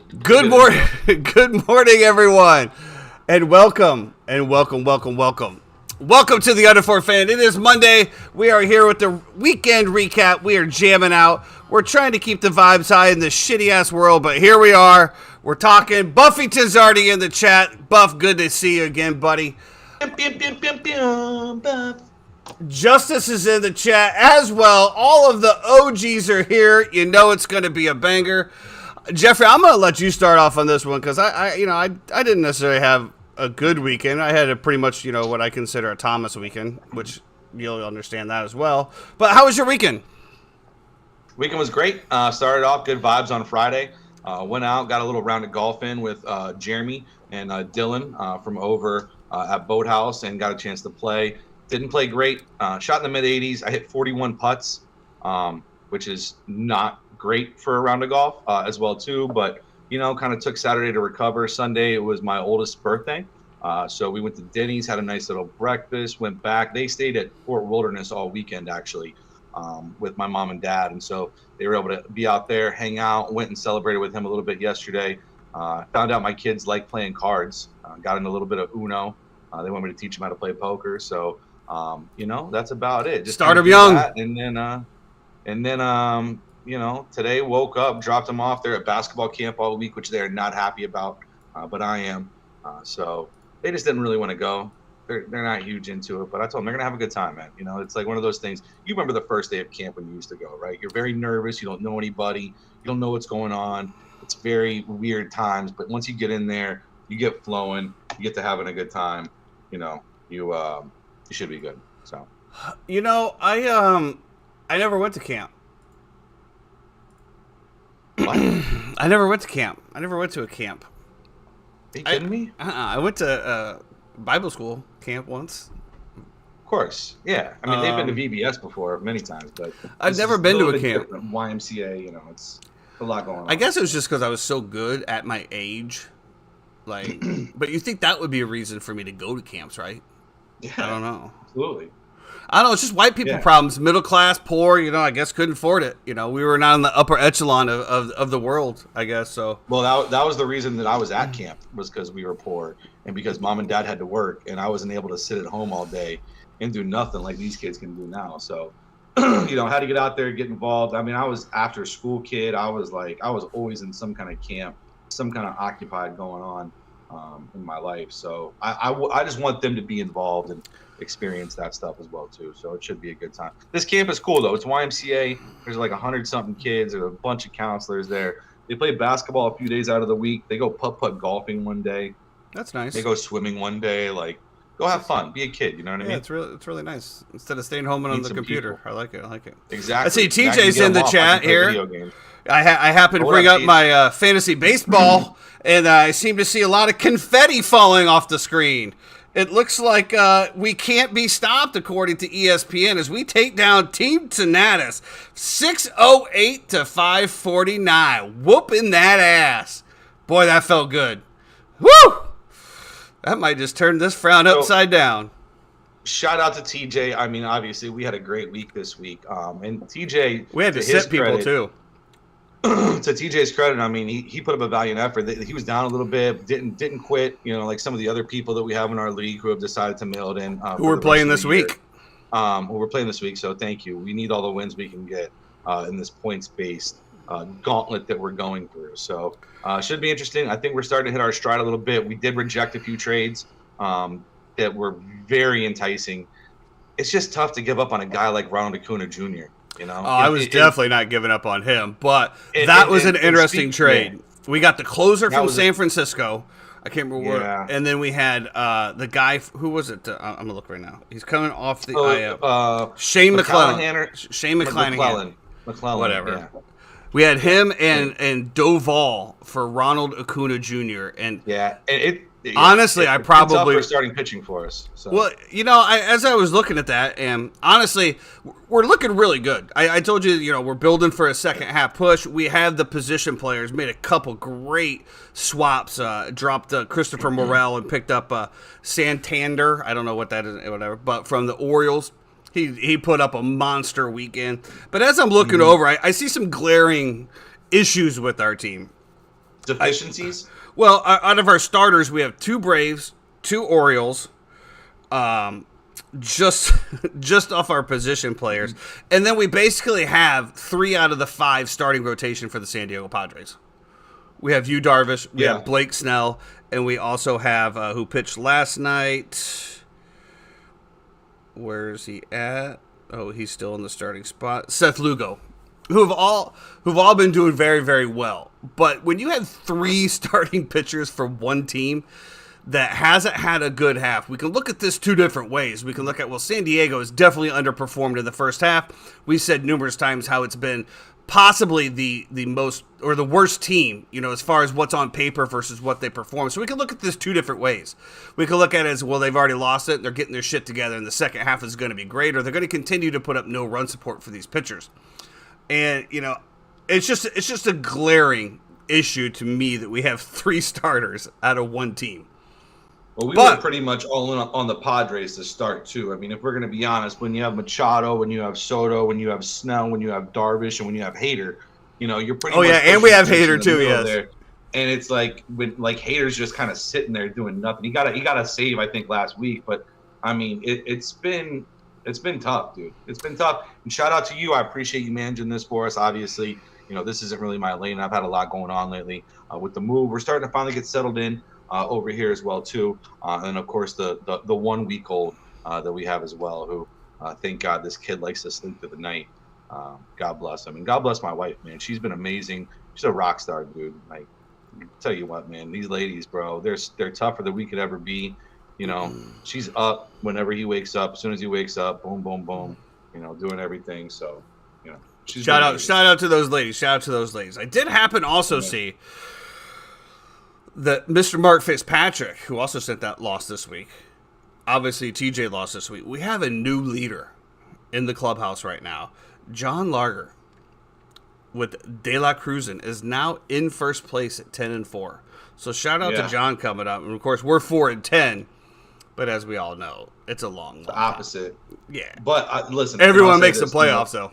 Good morning, good morning, everyone, and welcome to the Under Four Fan. It is Monday. We are here with the weekend recap. We are jamming out. We're trying to keep the vibes high in this shitty ass world, but here we are. We're talking. Buffington's already in the chat. Buff, good to see you again, buddy. Justice is in the chat as well. All of the OGs are here. You know it's going to be a banger. Jeffrey, I'm going to let you start off on this one because I didn't necessarily have a good weekend. I had a pretty much, what I consider a Thomas weekend, which you'll understand that as well. But how was your weekend? Weekend was great. Started off good vibes on Friday. Went out, got a little round of golf in with Jeremy and Dylan from over at Boathouse and got a chance to play. Didn't play great. Shot in the mid-80s. I hit 41 putts, which is not great for a round of golf as well too, but kind of took Saturday to recover. Sunday it was my oldest birthday, so we went to Denny's, had a nice little breakfast, went back. They stayed at Fort Wilderness all weekend actually, with my mom and dad, and so they were able to be out there, hang out. Went and celebrated with him a little bit yesterday. Found out my kids like playing cards. Got in a little bit of Uno. They want me to teach them how to play poker, so that's about it. Just start them young, and then today woke up, dropped them off there at basketball camp all week, which they're not happy about, but I am. So they just didn't really want to go. They're not huge into it, but I told them they're going to have a good time, man. It's like one of those things. You remember the first day of camp when you used to go, right? You're very nervous. You don't know anybody. You don't know what's going on. It's very weird times, but once you get in there, you get flowing. You get to having a good time. You should be good. So, I never went to camp. What? I never went to camp. I never went to a camp. Are you kidding me? I went to Bible school camp once. Of course, yeah. I mean, they've been to VBS before many times, but I've never been to a camp. YMCA, it's a lot going on. I guess it was just because I was so good at my age. Like, but you think that would be a reason for me to go to camps, right? Yeah, I don't know. Absolutely. I don't know. It's just white people problems. Middle class, poor. I guess couldn't afford it. We were not in the upper echelon of the world. I guess so. Well, that was the reason that I was at camp, was because we were poor and because mom and dad had to work and I wasn't able to sit at home all day and do nothing like these kids can do now. So, had to get out there, get involved. I mean, I was after school kid. I was always in some kind of camp, some kind of occupied going on in my life. So I just want them to be involved and experience that stuff as well too. So it should be a good time. This camp is cool though. It's YMCA. There's like 100-something kids. There's a bunch of counselors there. They play basketball a few days out of the week. They go putt golfing one day. That's nice. They go swimming one day. Like, go have fun. Be a kid. You know what I mean? It's really nice. Instead of staying home and on the computer. People. I like it. Exactly. I see TJ's in the chat here. I happen to bring up my fantasy baseball, and I seem to see a lot of confetti falling off the screen. It looks like we can't be stopped, according to ESPN, as we take down Team Tenatus 608 to 549. Whooping that ass. Boy, that felt good. Woo! That might just turn this frown upside down. Shout out to TJ. I mean, obviously, we had a great week this week. And TJ, we had to sit people, too. To TJ's credit, I mean, he put up a valiant effort. He was down a little bit, didn't quit. Like some of the other people that we have in our league who have decided to mail it in. Who we're playing this week. Who we're playing this week. So thank you. We need all the wins we can get in this points-based gauntlet that we're going through. So should be interesting. I think we're starting to hit our stride a little bit. We did reject a few trades that were very enticing. It's just tough to give up on a guy like Ronald Acuna Jr. I was definitely not giving up on him, but that was an interesting trade. Yeah. We got the closer from San Francisco. I can't remember where. And then we had the guy, who was it? I'm going to look right now. He's coming off the Shane McClellan. Shane McClanahan. McClellan. Whatever. Yeah. We had him and Doval for Ronald Acuna Jr. And honestly, I probably for starting pitching for us. So. Well, as I was looking at that, and honestly, we're looking really good. I told you, we're building for a second half push. We have the position players, made a couple great swaps. Dropped Christopher Morel and picked up Santander. I don't know what that is, whatever. But from the Orioles, he put up a monster weekend. But as I'm looking over, I see some glaring issues with our team. deficiencies? Well, out of our starters, we have 2 Braves, 2 Orioles, just off our position players, and then we basically have 3 out of the 5 starting rotation for the San Diego Padres. We have Yu Darvish, we have Blake Snell, and we also have who pitched last night. Where is he at? Oh, he's still in the starting spot. Seth Lugo, who've all been doing very, very well. But when you have 3 starting pitchers for one team that hasn't had a good half, we can look at this 2 different ways. We can look at, well, San Diego has definitely underperformed in the first half. We said numerous times how it's been possibly the most or the worst team, as far as what's on paper versus what they perform. So we can look at this 2 different ways. We can look at it as, well, they've already lost it, and they're getting their shit together, and the second half is going to be great, or they're going to continue to put up no run support for these pitchers. And, it's just a glaring issue to me that we have 3 starters out of 1 team. Well, we were pretty much all in on the Padres to start, too. I mean, if we're going to be honest, when you have Machado, when you have Soto, when you have Snell, when you have Darvish, and when you have Hader, you're pretty much... Oh, yeah, and we have Hader, too, yes. There. And it's like, Hader's just kind of sitting there doing nothing. He got a save, I think, last week. But, I mean, it's been tough, dude. It's been tough. And shout out to you. I appreciate you managing this for us. Obviously, this isn't really my lane. I've had a lot going on lately with the move. We're starting to finally get settled in. Over here as well too, and of course the 1-week-old that we have as well. Who, thank God, this kid likes to sleep through the night. God bless him, and God bless my wife, man. She's been amazing. She's a rock star, dude. Like, tell you what, man, these ladies, bro, they're tougher than we could ever be. She's up whenever he wakes up. As soon as he wakes up, boom, boom, boom. Doing everything. So, shout out to those ladies. Shout out to those ladies. I did happen also see that Mr. Mark Fitzpatrick, who also sent that loss this week, obviously TJ lost this week. We have a new leader in the clubhouse right now. John Larger with De La Cruzan is now in first place at 10-4. So shout out to John coming up. And of course, we're 4-10. But as we all know, it's a long the opposite. Time. Yeah. But listen, everyone makes the playoffs, though.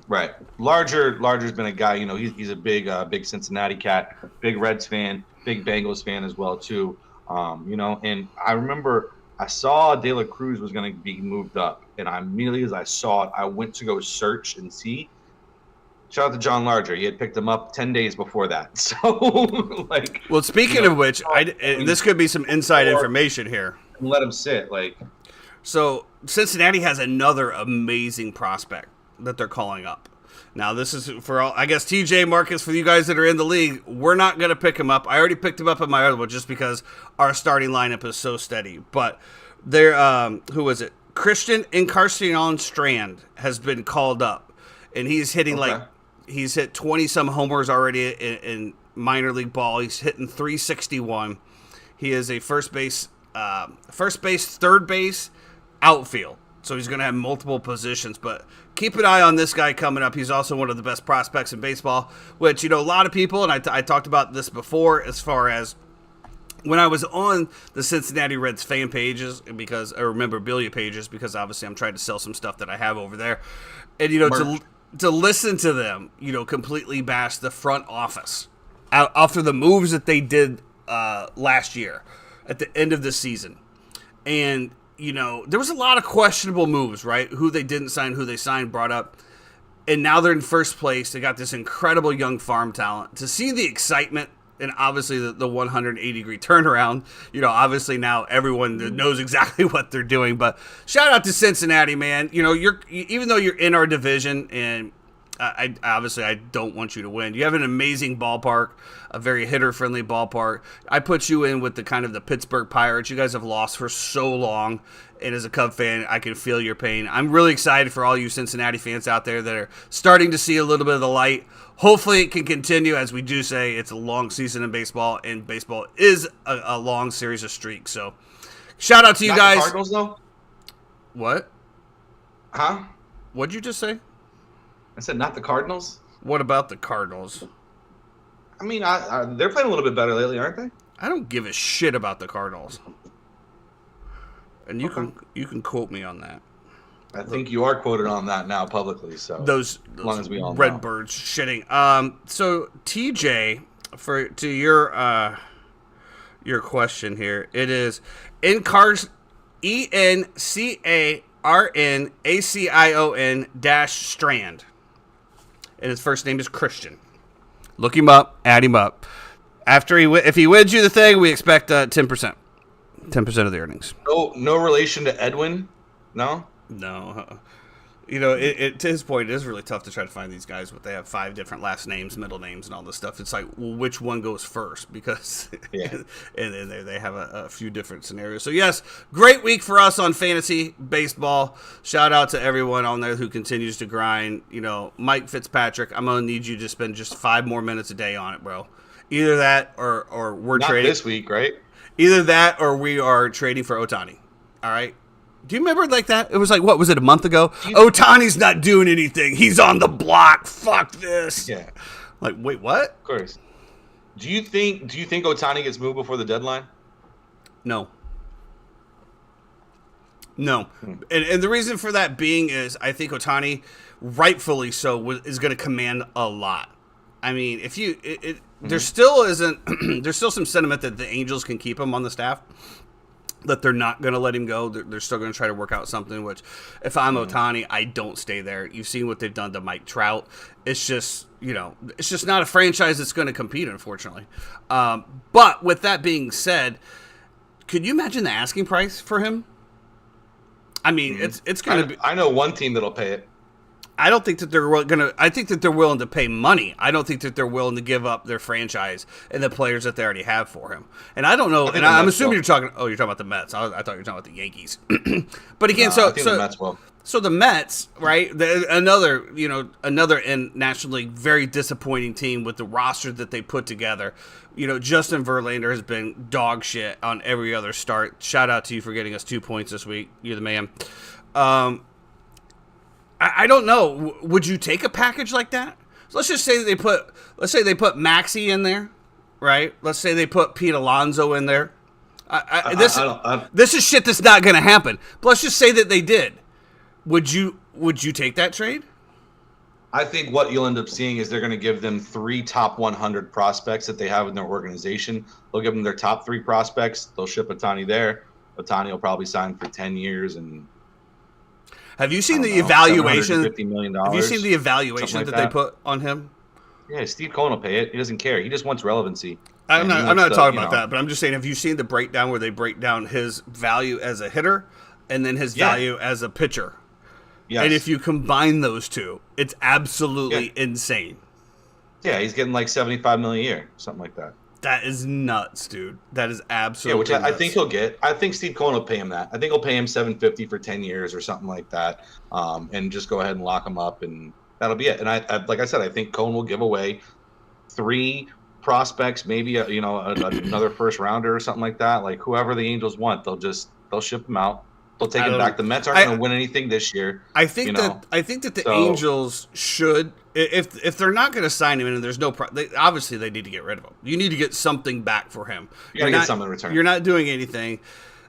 Right. Larger's been a guy, he's a big Cincinnati cat, big Reds fan, big Bengals fan as well too. And I remember I saw De La Cruz was going to be moved up, and immediately as I saw it, I went to go search and see. Shout out to John Larger. He had picked him up 10 days before that. So, well, speaking of which, this could be some inside information here. Let him sit, So Cincinnati has another amazing prospect that they're calling up. Now, this is for all, I guess, TJ, Marcus, for you guys that are in the league, we're not going to pick him up. I already picked him up in my other one just because our starting lineup is so steady. But they're, who was it? Christian Encarnacion Strand has been called up, and he's hitting he's hit 20-some homers already in minor league ball. He's hitting .361. He is a first base, third base, outfield. So he's going to have multiple positions, but keep an eye on this guy coming up. He's also one of the best prospects in baseball, which, a lot of people, and I talked about this before as far as when I was on the Cincinnati Reds fan pages, or memorabilia pages, because obviously I'm trying to sell some stuff that I have over there. And, to listen to them, completely bash the front office after the moves that they did last year at the end of the season. And there was a lot of questionable moves, right? Who they didn't sign, who they signed, brought up. And now they're in first place. They got this incredible young farm talent. To see the excitement and obviously the 180-degree turnaround, obviously now everyone knows exactly what they're doing. But shout out to Cincinnati, man. Even though you're in our division, and I obviously don't want you to win. You have an amazing ballpark, a very hitter-friendly ballpark. I put you in with the kind of the Pittsburgh Pirates. You guys have lost for so long, and as a Cub fan, I can feel your pain. I'm really excited for all you Cincinnati fans out there that are starting to see a little bit of the light. Hopefully it can continue. As we do say, it's a long season in baseball, and baseball is a long series of streaks. So shout out to you guys. The Cardinals, though? What? Huh? What'd you just say? I said not the Cardinals. What about the Cardinals? I mean, they're playing a little bit better lately, aren't they? I don't give a shit about the Cardinals. And you can quote me on that. I think you are quoted on that now publicly. So those as long as we all Redbirds shitting. So TJ to your question here, it is ENCARNACION and his first name is Christian. Look him up, add him up. If he wins you the thing, we expect 10% of the earnings. No relation to Edwin. No. You know, to his point, it is really tough to try to find these guys, but they have 5 different last names, middle names, and all this stuff. It's like, well, which one goes first? Because and then they have a few different scenarios. So, yes, great week for us on fantasy baseball. Shout out to everyone on there who continues to grind. You know, Mike Fitzpatrick, I'm going to need you to spend just 5 more minutes a day on it, bro. Either that or we're not trading. Not this week, right? Either that or we are trading for Ohtani. All right? Do you remember like that? It was like, what was it, a month ago? Ohtani's not doing anything. He's on the block. Fuck this. Yeah. Like, wait, what? Of course. Do you think Ohtani gets moved before the deadline? No. And the reason for that being is I think Ohtani, rightfully so, is going to command a lot. I mean, if you there still isn't there's still some sentiment that the Angels can keep him on the staff, that they're not going to let him go. They're still going to try to work out something, which if I'm Ohtani, I don't stay there. You've seen what they've done to Mike Trout. It's just, you know, it's just not a franchise that's going to compete, unfortunately. But with that being said, could you imagine the asking price for him? I mean, it's going to be. I know one team that'll pay it. I don't think that they're going to. I think that they're willing to pay money. I don't think that they're willing to give up their franchise and the players that they already have for him. And I don't know. And I'm assuming you're talking. Oh, you're talking about the Mets. I thought you were talking about the Yankees. But again, I think the Mets will. So the Mets, right? Another in National League very disappointing team with the roster that they put together. You know, Justin Verlander has been dog shit on every other start. Shout out to you for getting us 2 points this week. You're the man. I don't know. Would you take a package like that? So let's just say they put Maxey in there, right? Let's say they put Pete Alonso in there. This is shit that's not going to happen. But let's just say that they did. Would you take that trade? I think what you'll end up seeing is they're going to give them 3 top 100 prospects that they have in their organization. They'll give them their top 3 prospects. They'll ship Ohtani there. Ohtani will probably sign for 10 years and. Have you seen the evaluation? $750 million. Have you seen the evaluation that they put on him? Yeah, Steve Cohen will pay it. He doesn't care. He just wants relevancy. I'm not talking about that, but I'm just saying, have you seen the breakdown where they break down his value as a hitter and then his value as a pitcher? Yes. And if you combine those two, it's absolutely insane. Yeah, he's getting like $75 million a year, something like that. That is nuts, dude. That is absolutely which I think he'll get. I think Steve Cohen will pay him that. I think he'll pay him $750 for 10 years or something like that, and just go ahead and lock him up, and that'll be it. And I like I said, I think Cohen will give away 3 prospects, maybe another first rounder or something like that. Like whoever the Angels want, they'll ship them out. They'll take it back. The Mets aren't going to win anything this year. I think that the Angels should, if they're not going to sign him and there's no obviously they need to get rid of him. You need to get something back for him. You got to get something in return. You're not doing anything.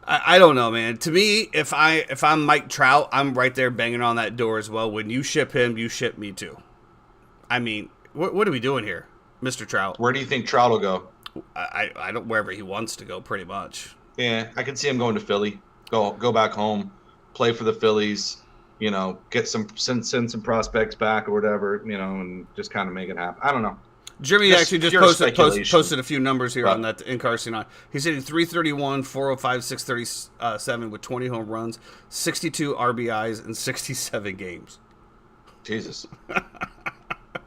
I don't know, man. To me, if I'm Mike Trout, I'm right there banging on that door as well. When you ship him, you ship me too. I mean, what are we doing here, Mr. Trout? Where do you think Trout will go? I don't wherever he wants to go, pretty much. Yeah, I can see him going to Philly. Go back home, play for the Phillies, get send some prospects back or whatever, and just kind of make it happen. I don't know. Jimmy actually just posted a few numbers here on that Encarnacion. He's hitting 331, 405, 637 with 20 home runs, 62 RBIs in 67 games. Jesus.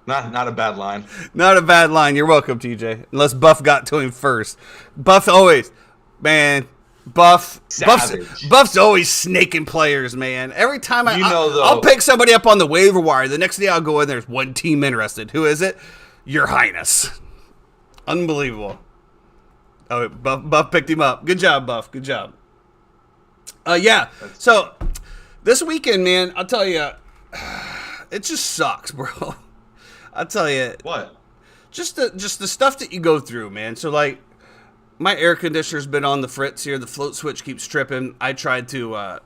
Not a bad line. Not a bad line. You're welcome, TJ. Unless Buff got to him first. Buff always, man. Buff's always snaking players, man. Every time I'll pick somebody up on the waiver wire. The next day I'll go in. There's one team interested. Who is it? Your Highness. Unbelievable. Oh, Buff picked him up. Good job, Buff. Good job. Yeah. So this weekend, man, I'll tell you, it just sucks, bro. I'll tell you what. Just the stuff that you go through, man. So like. My air conditioner's been on the fritz here. The float switch keeps tripping. I tried to,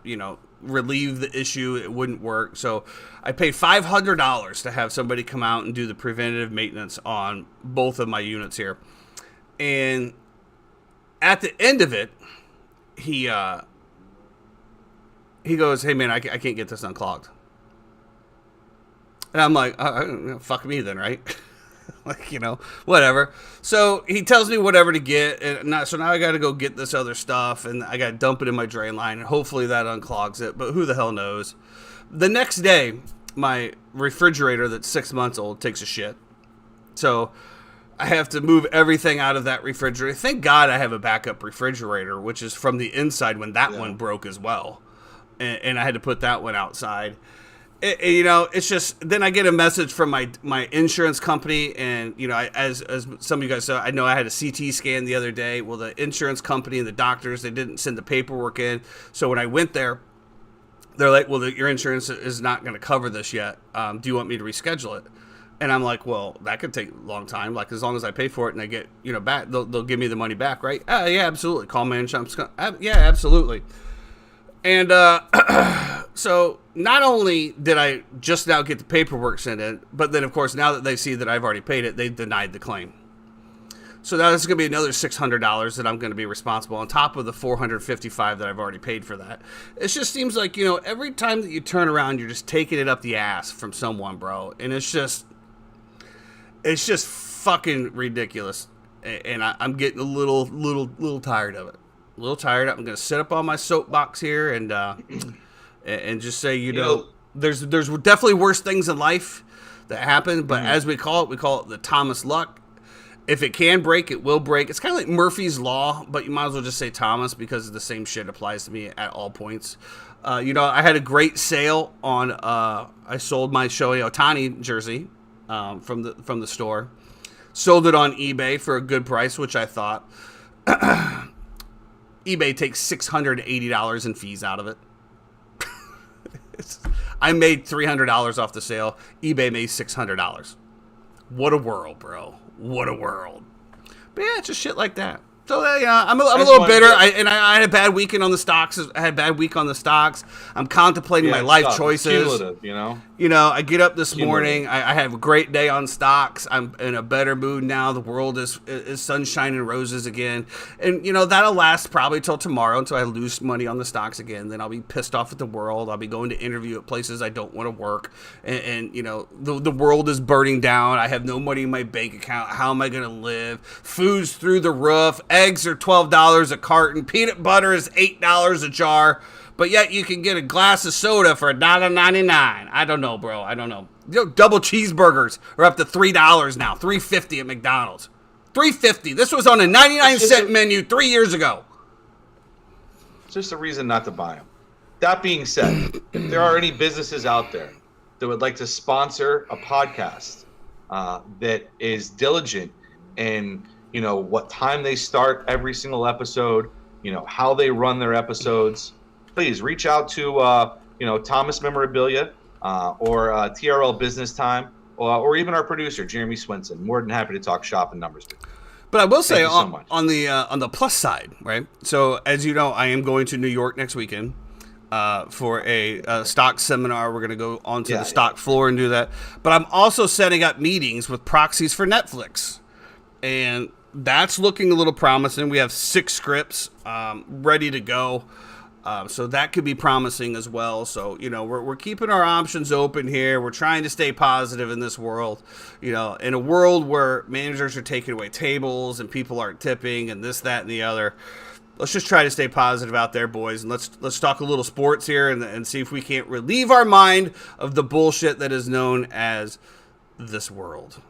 relieve the issue. It wouldn't work. So I paid $500 to have somebody come out and do the preventative maintenance on both of my units here. And at the end of it, he goes, "Hey man, I can't get this unclogged." And I'm like, "Fuck me then, right?" Like, whatever. So he tells me whatever to get, and so now I got to go get this other stuff, and I got to dump it in my drain line, and hopefully that unclogs it. But who the hell knows? The next day, my refrigerator that's 6 months old takes a shit. So I have to move everything out of that refrigerator. Thank God I have a backup refrigerator, which is from the inside when that one broke as well. And I had to put that one outside. It's just, then I get a message from my insurance company, and as some of you guys saw, I know I had a CT scan the other day. Well, the insurance company and the doctors, they didn't send the paperwork in. So when I went there, they're like, "Well, your insurance is not going to cover this yet. Do you want me to reschedule it?" And I'm like, "Well, that could take a long time. Like, as long as I pay for it and I get back, they'll give me the money back, right?" Yeah, absolutely. Call my insurance. Yeah, absolutely. And so not only did I just now get the paperwork sent in, but then, of course, now that they see that I've already paid it, they denied the claim. So now this is going to be another $600 that I'm going to be responsible on top of the $455 that I've already paid for that. It just seems like, every time that you turn around, you're just taking it up the ass from someone, bro. And it's just fucking ridiculous. And I'm getting a little tired of it. A little tired. I'm going to sit up on my soapbox here and just say, there's definitely worse things in life that happen, but as we call it the Thomas luck. If it can break, it will break. It's kind of like Murphy's Law, but you might as well just say Thomas because the same shit applies to me at all points. I had a great sale on. I sold my Shohei Ohtani jersey from the store. Sold it on eBay for a good price, which I thought. eBay takes $680 in fees out of it. I made $300 off the sale. eBay made $600. What a world, bro. What a world. But yeah, it's just shit like that. So I'm a little bitter. I had a bad weekend on the stocks. I had a bad week on the stocks. I'm contemplating my life choices. I get up this morning. I have a great day on stocks. I'm in a better mood now. The world is sunshine and roses again. And that'll last probably till tomorrow until I lose money on the stocks again. Then I'll be pissed off at the world. I'll be going to interview at places I don't want to work. And the world is burning down. I have no money in my bank account. How am I going to live? Food's through the roof. Eggs are $12 a carton. Peanut butter is $8 a jar. But yet you can get a glass of soda for $1.99. I don't know, bro. I don't know. Double cheeseburgers are up to $3 now. $3.50 at McDonald's. $3.50. This was on a 99-cent menu 3 years ago. It's just a reason not to buy them. That being said, if there are any businesses out there that would like to sponsor a podcast that is diligent in what time they start every single episode, how they run their episodes, please reach out to Thomas Memorabilia or TRL Business Time or even our producer Jeremy Swinson. More than happy to talk shop and numbers with you. But I will say on the plus side, right? So as you know, I am going to New York next weekend for a stock seminar. We're going to go onto the stock floor and do that. But I'm also setting up meetings with proxies for Netflix, and that's looking a little promising. We have 6 scripts ready to go. So that could be promising as well. So, we're keeping our options open here. We're trying to stay positive in this world. In a world where managers are taking away tables and people aren't tipping and this, that, and the other. Let's just try to stay positive out there, boys. And let's talk a little sports here and see if we can't relieve our mind of the bullshit that is known as this world.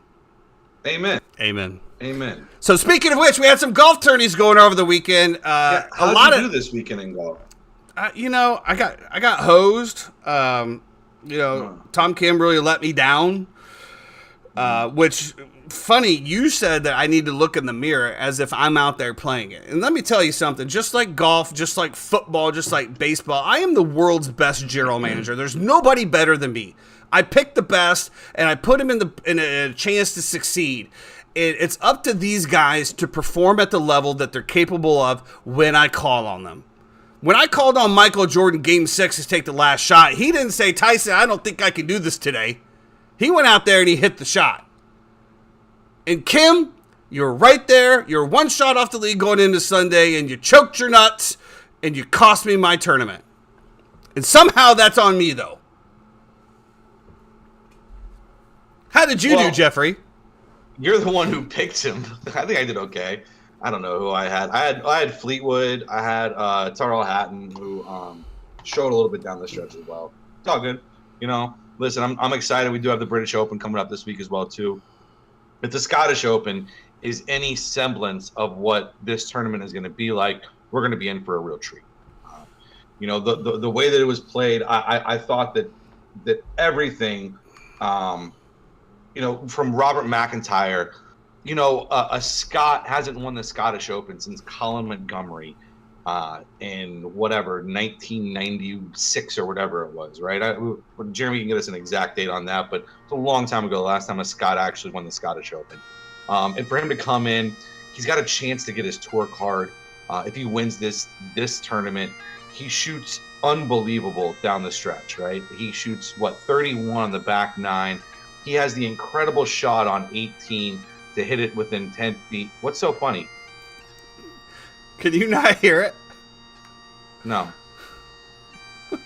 Amen. Amen. Amen. So speaking of which, we had some golf tourneys going over the weekend. How did you do this weekend in golf? I got hosed. Tom Kim really let me down. Which, funny, you said that I need to look in the mirror as if I'm out there playing it. And let me tell you something. Just like golf, just like football, just like baseball, I am the world's best general manager. There's nobody better than me. I pick the best, and I put them in a chance to succeed. It's up to these guys to perform at the level that they're capable of when I call on them. When I called on Michael Jordan Game 6 to take the last shot, he didn't say, Tyson, I don't think I can do this today. He went out there and he hit the shot. And Kim, you're right there. You're one shot off the lead going into Sunday, and you choked your nuts, and you cost me my tournament. And somehow that's on me, though. How did you do, Jeffrey? You're the one who picked him. I think I did okay. I don't know who I had. I had Fleetwood. I had Tyrrell Hatton, who showed a little bit down the stretch as well. It's all good. You know, listen, I'm excited. We do have the British Open coming up this week as well, too. If the Scottish Open is any semblance of what this tournament is going to be like, we're going to be in for a real treat. You know, the way that it was played, I thought that everything, you know, from Robert McIntyre, you know, a Scot hasn't won the Scottish Open since Colin Montgomery in whatever 1996 or whatever it was, right? Jeremy can get us an exact date on that, but it's a long time ago. The last time a Scot actually won the Scottish Open, and for him to come in, he's got a chance to get his tour card. If he wins this tournament, he shoots unbelievable down the stretch, right? He shoots 31 on the back nine. He has the incredible shot on 18 to hit it within 10 feet. What's so funny? Can you not hear it? No. I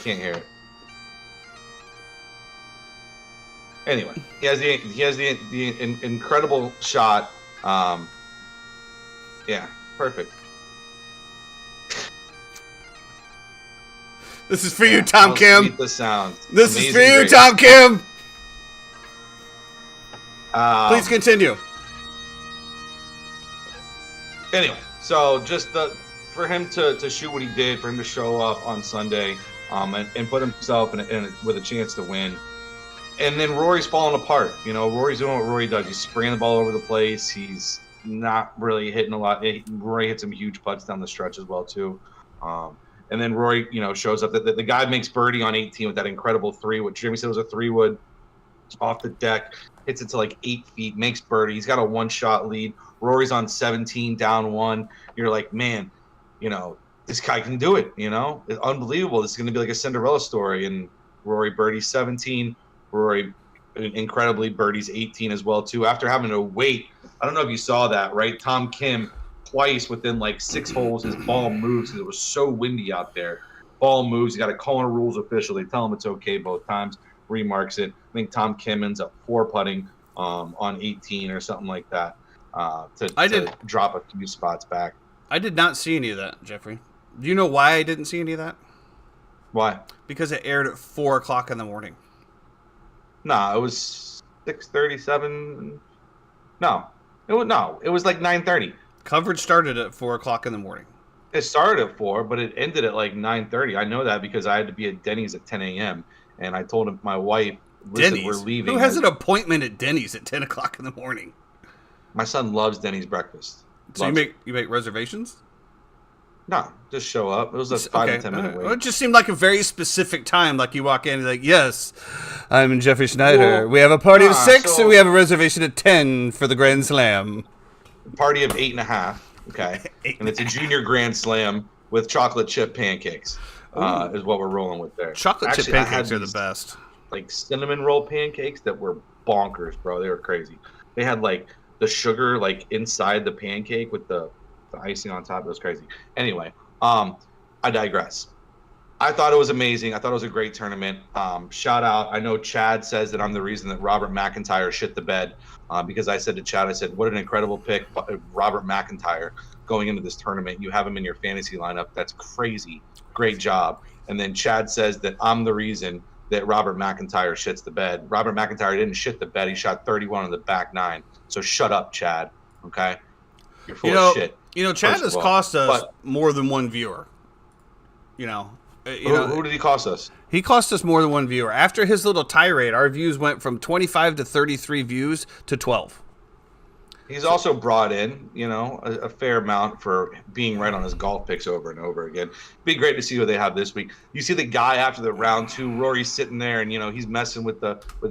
can't hear it. Anyway, he has the incredible shot. Yeah, perfect. This is for you, Tom Kim. Sweet the sound. This is for you, Tom Kim. Please continue. Anyway, so just for him to shoot what he did, for him to show up on Sunday, and put himself in with a chance to win, and then Rory's falling apart. You know, Rory's doing what Rory does. He's spraying the ball over the place. He's not really hitting a lot. Rory hit some huge putts down the stretch as well too. And then Rory, you know, shows up. The guy makes birdie on 18 with that incredible three, what Jimmy said was a 3-wood off the deck. Hits it to like 8 feet, makes birdie. He's got a one-shot lead. Rory's on 17, down one. You're like, man, you know, this guy can do it, you know? It's unbelievable. This is going to be like a Cinderella story. And Rory birdies 17. Rory incredibly birdies 18 as well, too. After having to wait, I don't know if you saw that, right? Tom Kim, twice within like 6 holes, his ball moves because it was so windy out there. Ball moves. You got to call in a rules official. They tell him it's okay both times. Remarks it. I think Tom Kim ends up 4-putting on 18 or something like that to drop a few spots back. I did not see any of that, Jeffrey. Do you know why I didn't see any of that? Why? Because it aired at 4 o'clock in the morning. No, it was 6:37. No, it was like 9:30. Coverage started at 4 o'clock in the morning. It started at 4, but it ended at like 9:30. I know that because I had to be at Denny's at 10 a.m. And I told my wife, listen, Denny's? We're leaving. Who has an appointment at Denny's at 10 o'clock in the morning? My son loves Denny's breakfast. So you make reservations? No, just show up. It was a 5 to 10 minute wait. Well, it just seemed like a very specific time. Like you walk in and like, yes, I'm Jeffrey Schneider. Well, we have a party of 6 and we have a reservation at 10 for the Grand Slam. Party of 8.5. Okay. And it's a junior Grand Slam with chocolate chip pancakes. Is what we're rolling with there. Chocolate chip pancakes are the best. Like cinnamon roll pancakes that were bonkers, bro. They were crazy. They had like the sugar like inside the pancake with the icing on top. It was crazy. Anyway, I digress. I thought it was amazing. I thought it was a great tournament. Shout out. I know Chad says that I'm the reason that Robert McIntyre shit the bed because I said to Chad, I said, what an incredible pick, Robert McIntyre, going into this tournament. You have him in your fantasy lineup. That's crazy. Great job. And then Chad says that I'm the reason that Robert McIntyre shits the bed. Robert McIntyre didn't shit the bed. He shot 31 on the back nine. So shut up, Chad. Okay? You're full of shit. You know, Chad has cost us more than one viewer. You know. Who did he cost us? He cost us more than one viewer. After his little tirade, our views went from 25 to 33 views to 12. He's also brought in, you know, a fair amount for being right on his golf picks over and over again. Be great to see what they have this week. You see the guy after the round 2, Rory's sitting there, and you know he's messing with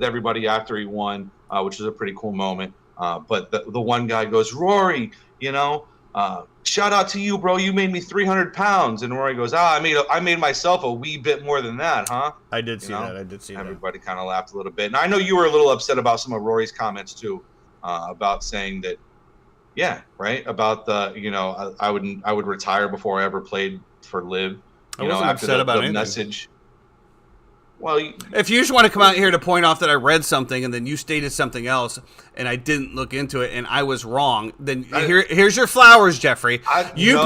everybody after he won, which is a pretty cool moment. But the one guy goes, Rory, you know, shout out to you, bro. You made me 300 pounds. And Rory goes, I made myself a wee bit more than that, huh? I did see that. Everybody kind of laughed a little bit. And I know you were a little upset about some of Rory's comments too, about saying that, yeah, right, about the, I would retire before I ever played for Liv. I wasn't upset about the message. Well, if you just want to come out here to point off that I read something and then you stated something else and I didn't look into it and I was wrong, then here's your flowers, Jeffrey. You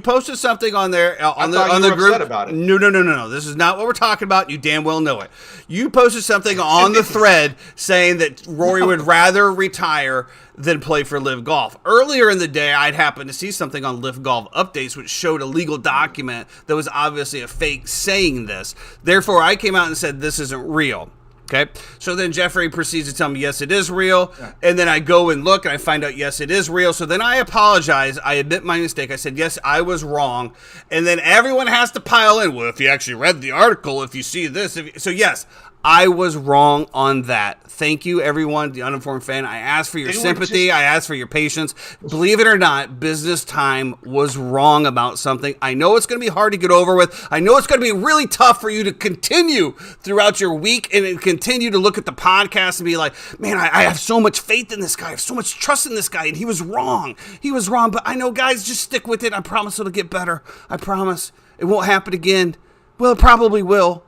posted something on there on the group about it. No. This is not what we're talking about. You damn well know it. You posted something on the thread saying that Rory would rather retire than play for Live Golf. Earlier in the day, I'd happened to see something on Live Golf Updates which showed a legal document that was obviously a fake saying this. Therefore, I came out and said this isn't real. Okay, so then Jeffrey proceeds to tell me, yes, it is real. Yeah. And then I go and look and I find out, yes, it is real. So then I apologize. I admit my mistake. I said, yes, I was wrong. And then everyone has to pile in. Well, if you actually read the article, if you see this. So yes, I was wrong on that. Thank you, everyone, the Uninformed Fan. I asked for your sympathy. I asked for your patience. Believe it or not, Business Time was wrong about something. I know it's going to be hard to get over with. I know it's going to be really tough for you to continue throughout your week and continue to look at the podcast and be like, man, I have so much faith in this guy. I have so much trust in this guy, and he was wrong. He was wrong, but I know, guys, just stick with it. I promise it'll get better. I promise. It won't happen again. Well, it probably will.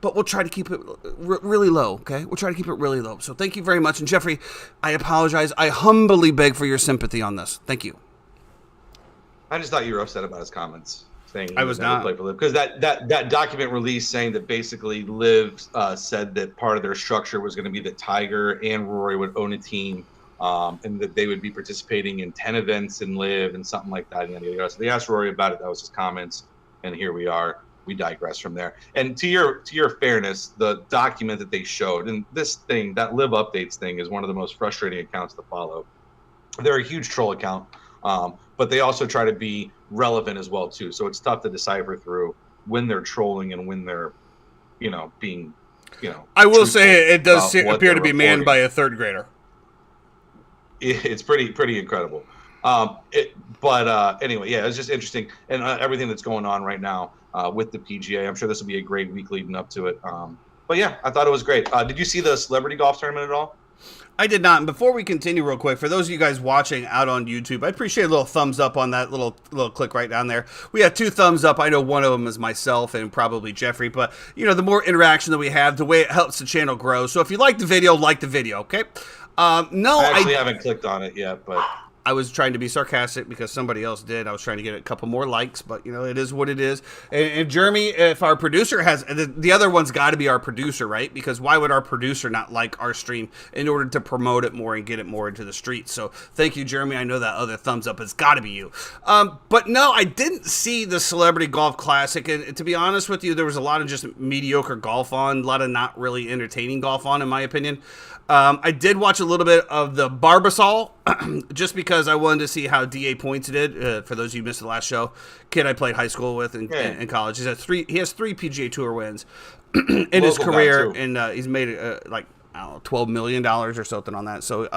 But we'll try to keep it really low, okay? We'll try to keep it really low. So thank you very much. And Jeffrey, I apologize. I humbly beg for your sympathy on this. Thank you. I just thought you were upset about his comments, saying I was not. Play for Liv. Because that document release saying that basically Liv said that part of their structure was going to be that Tiger and Rory would own a team, and that they would be participating in 10 events in Liv and something like that. So they asked Rory about it. That was his comments. And here we are. We digress from there. And to your fairness, the document that they showed, and this thing, that Live Updates thing, is one of the most frustrating accounts to follow. They're a huge troll account, but they also try to be relevant as well too. So it's tough to decipher through when they're trolling and when they're, being, I will say it does appear to be manned by a third grader. It's pretty incredible. Anyway, yeah, it's just interesting, and everything that's going on right now with the PGA. I'm sure this will be a great week leading up to it. But yeah, I thought it was great. Did you see the celebrity golf tournament at all? I did not. And before we continue real quick, for those of you guys watching out on YouTube, I'd appreciate a little thumbs up on that little click right down there. We have 2 thumbs up. I know one of them is myself and probably Jeffrey, but the more interaction that we have, the way it helps the channel grow. So if you like the video, okay? I haven't clicked on it yet, but I was trying to be sarcastic because somebody else did. I was trying to get a couple more likes, but it is what it is. And Jeremy, if our producer has, the other one's got to be our producer, right? Because why would our producer not like our stream in order to promote it more and get it more into the streets? So thank you, Jeremy. I know that other thumbs up has got to be you. But no, I didn't see the Celebrity Golf Classic. And to be honest with you, there was a lot of just mediocre golf on, a lot of not really entertaining golf on, in my opinion. I did watch a little bit of the Barbasol just because I wanted to see how D.A. Points did. For those of you who missed the last show, kid I played high school with in college. He has 3 PGA Tour wins in his career, and he's made $12 million or something on that. So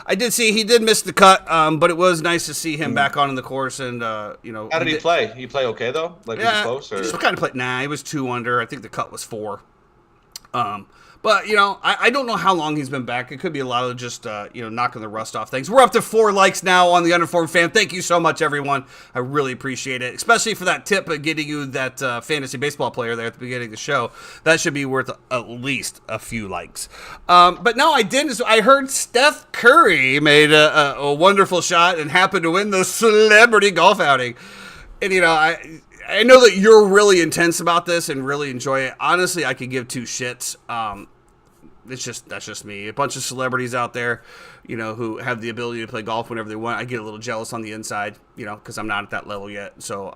I did see he did miss the cut, but it was nice to see him back on the course. And how did he play? He play okay though? Was he close? Or? He just kind of played. Nah, he was 2 under. I think the cut was 4. But, I don't know how long he's been back. It could be a lot of just, knocking the rust off things. We're up to 4 likes now on the Uninformed Fan. Thank you so much, everyone. I really appreciate it, especially for that tip of getting you that fantasy baseball player there at the beginning of the show. That should be worth at least a few likes. But no, I didn't. So I heard Steph Curry made a wonderful shot and happened to win the celebrity golf outing. And, I know that you're really intense about this and really enjoy it. Honestly, I could give 2 shits. That's just me. A bunch of celebrities out there, who have the ability to play golf whenever they want. I get a little jealous on the inside, because I'm not at that level yet. So,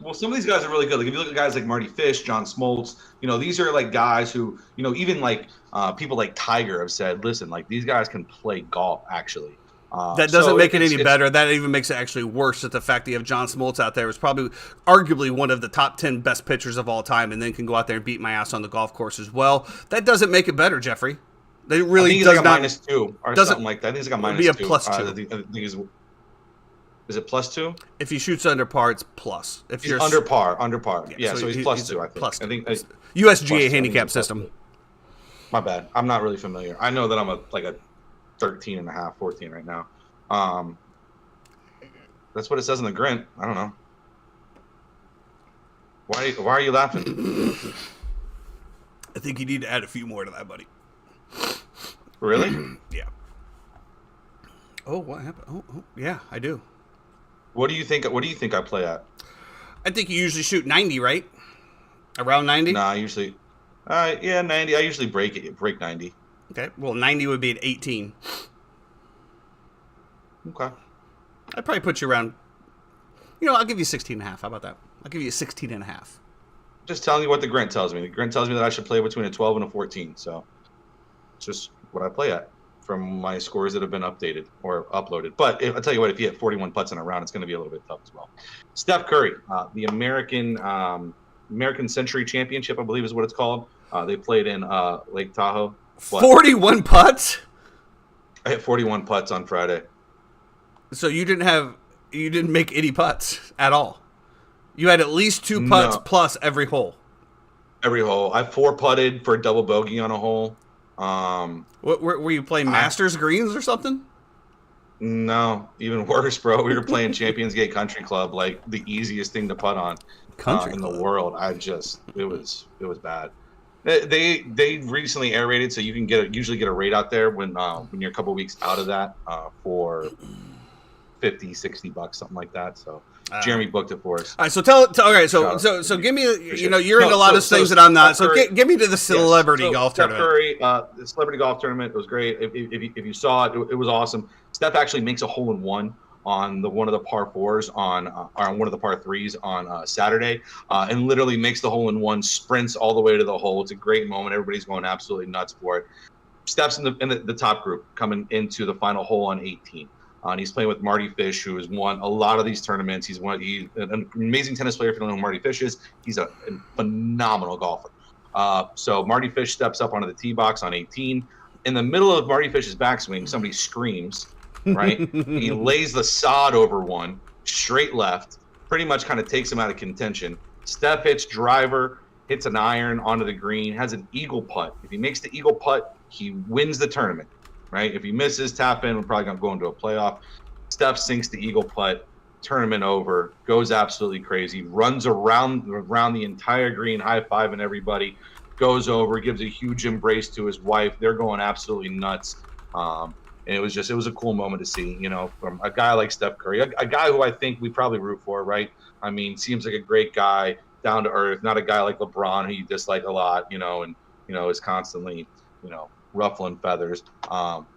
well, some of these guys are really good. Like if you look at guys like Marty Fish, John Smoltz, these are like guys who, even like people like Tiger have said, listen, like these guys can play golf actually. That doesn't make it any better. That even makes it actually worse that the fact that you have John Smoltz out there is probably arguably one of the top 10 best pitchers of all time and then can go out there and beat my ass on the golf course as well. That doesn't make it better, Jeffrey. They really does like not. -2 or something like that. I think it's like a -2. It'd be a +2. Is it +2? If he shoots under par, it's plus. If he's under par. Yeah, so he's +2, I think. Plus 2. I think USGA handicap system. My bad. I'm not really familiar. I know that I'm a 13.5, 14 right now. That's what it says in the Grint. I don't know. Why are you laughing? I think you need to add a few more to that, buddy. Really? Yeah. Oh, what happened? Oh, yeah, I do. What do you think I play at? I think you usually shoot 90, right? Around 90? Nah, I usually 90. I usually break 90. Okay. Well, 90 would be at 18. Okay. I'd probably put you around, I'll give you 16.5. How about that? I'll give you a 16.5. Just telling you what the Grint tells me. The Grint tells me that I should play between a 12 and a 14. So it's just what I play at from my scores that have been updated or uploaded. But I'll tell you what, if you hit 41 putts in a round, it's going to be a little bit tough as well. Steph Curry, the American Century Championship, I believe is what it's called. They played in Lake Tahoe. 41 putts? I hit 41 putts on Friday. So you didn't make any putts at all? You had at least 2 putts plus every hole? Every hole. I 4-putted for a double bogey on a hole. What were you playing Masters greens or something? No, even worse, bro. We were playing Champions Gate Country Club, like the easiest thing to putt on in the world. It was bad. They recently aerated, so you can usually get a rate out there when you're a couple weeks out of that for $50-$60, something like that. So Jeremy booked it for us. All right, so give me, you're into a lot of things that I'm not. So give me to the celebrity golf tournament. Steph Curry, the celebrity golf tournament, it was great. If you saw it, it was awesome. Steph actually makes a hole-in-one on one of the par 4s on one of the par 3s on Saturday, and literally makes the hole-in-one, sprints all the way to the hole. It's a great moment. Everybody's going absolutely nuts for it. Steph's in the top group coming into the final hole on 18. And he's playing with Marty Fish, who has won a lot of these tournaments. He's an amazing tennis player. If you don't know who Marty Fish is, he's a phenomenal golfer. So Marty Fish steps up onto the tee box on 18. In the middle of Marty Fish's backswing, somebody screams, right? He lays the sod over one, straight left, pretty much kind of takes him out of contention. Steph hits driver, hits an iron onto the green, has an eagle putt. If he makes the eagle putt, he wins the tournament. Right? If he misses tap in, we're probably going to go into a playoff. Steph sinks the eagle putt, tournament over, goes absolutely crazy, runs around the entire green, high-fiving everybody, goes over, gives a huge embrace to his wife. They're going absolutely nuts. And it was a cool moment to see, from a guy like Steph Curry, a guy who I think we probably root for, right? I mean, seems like a great guy, down to earth, not a guy like LeBron who you dislike a lot, and is constantly, ruffling feathers,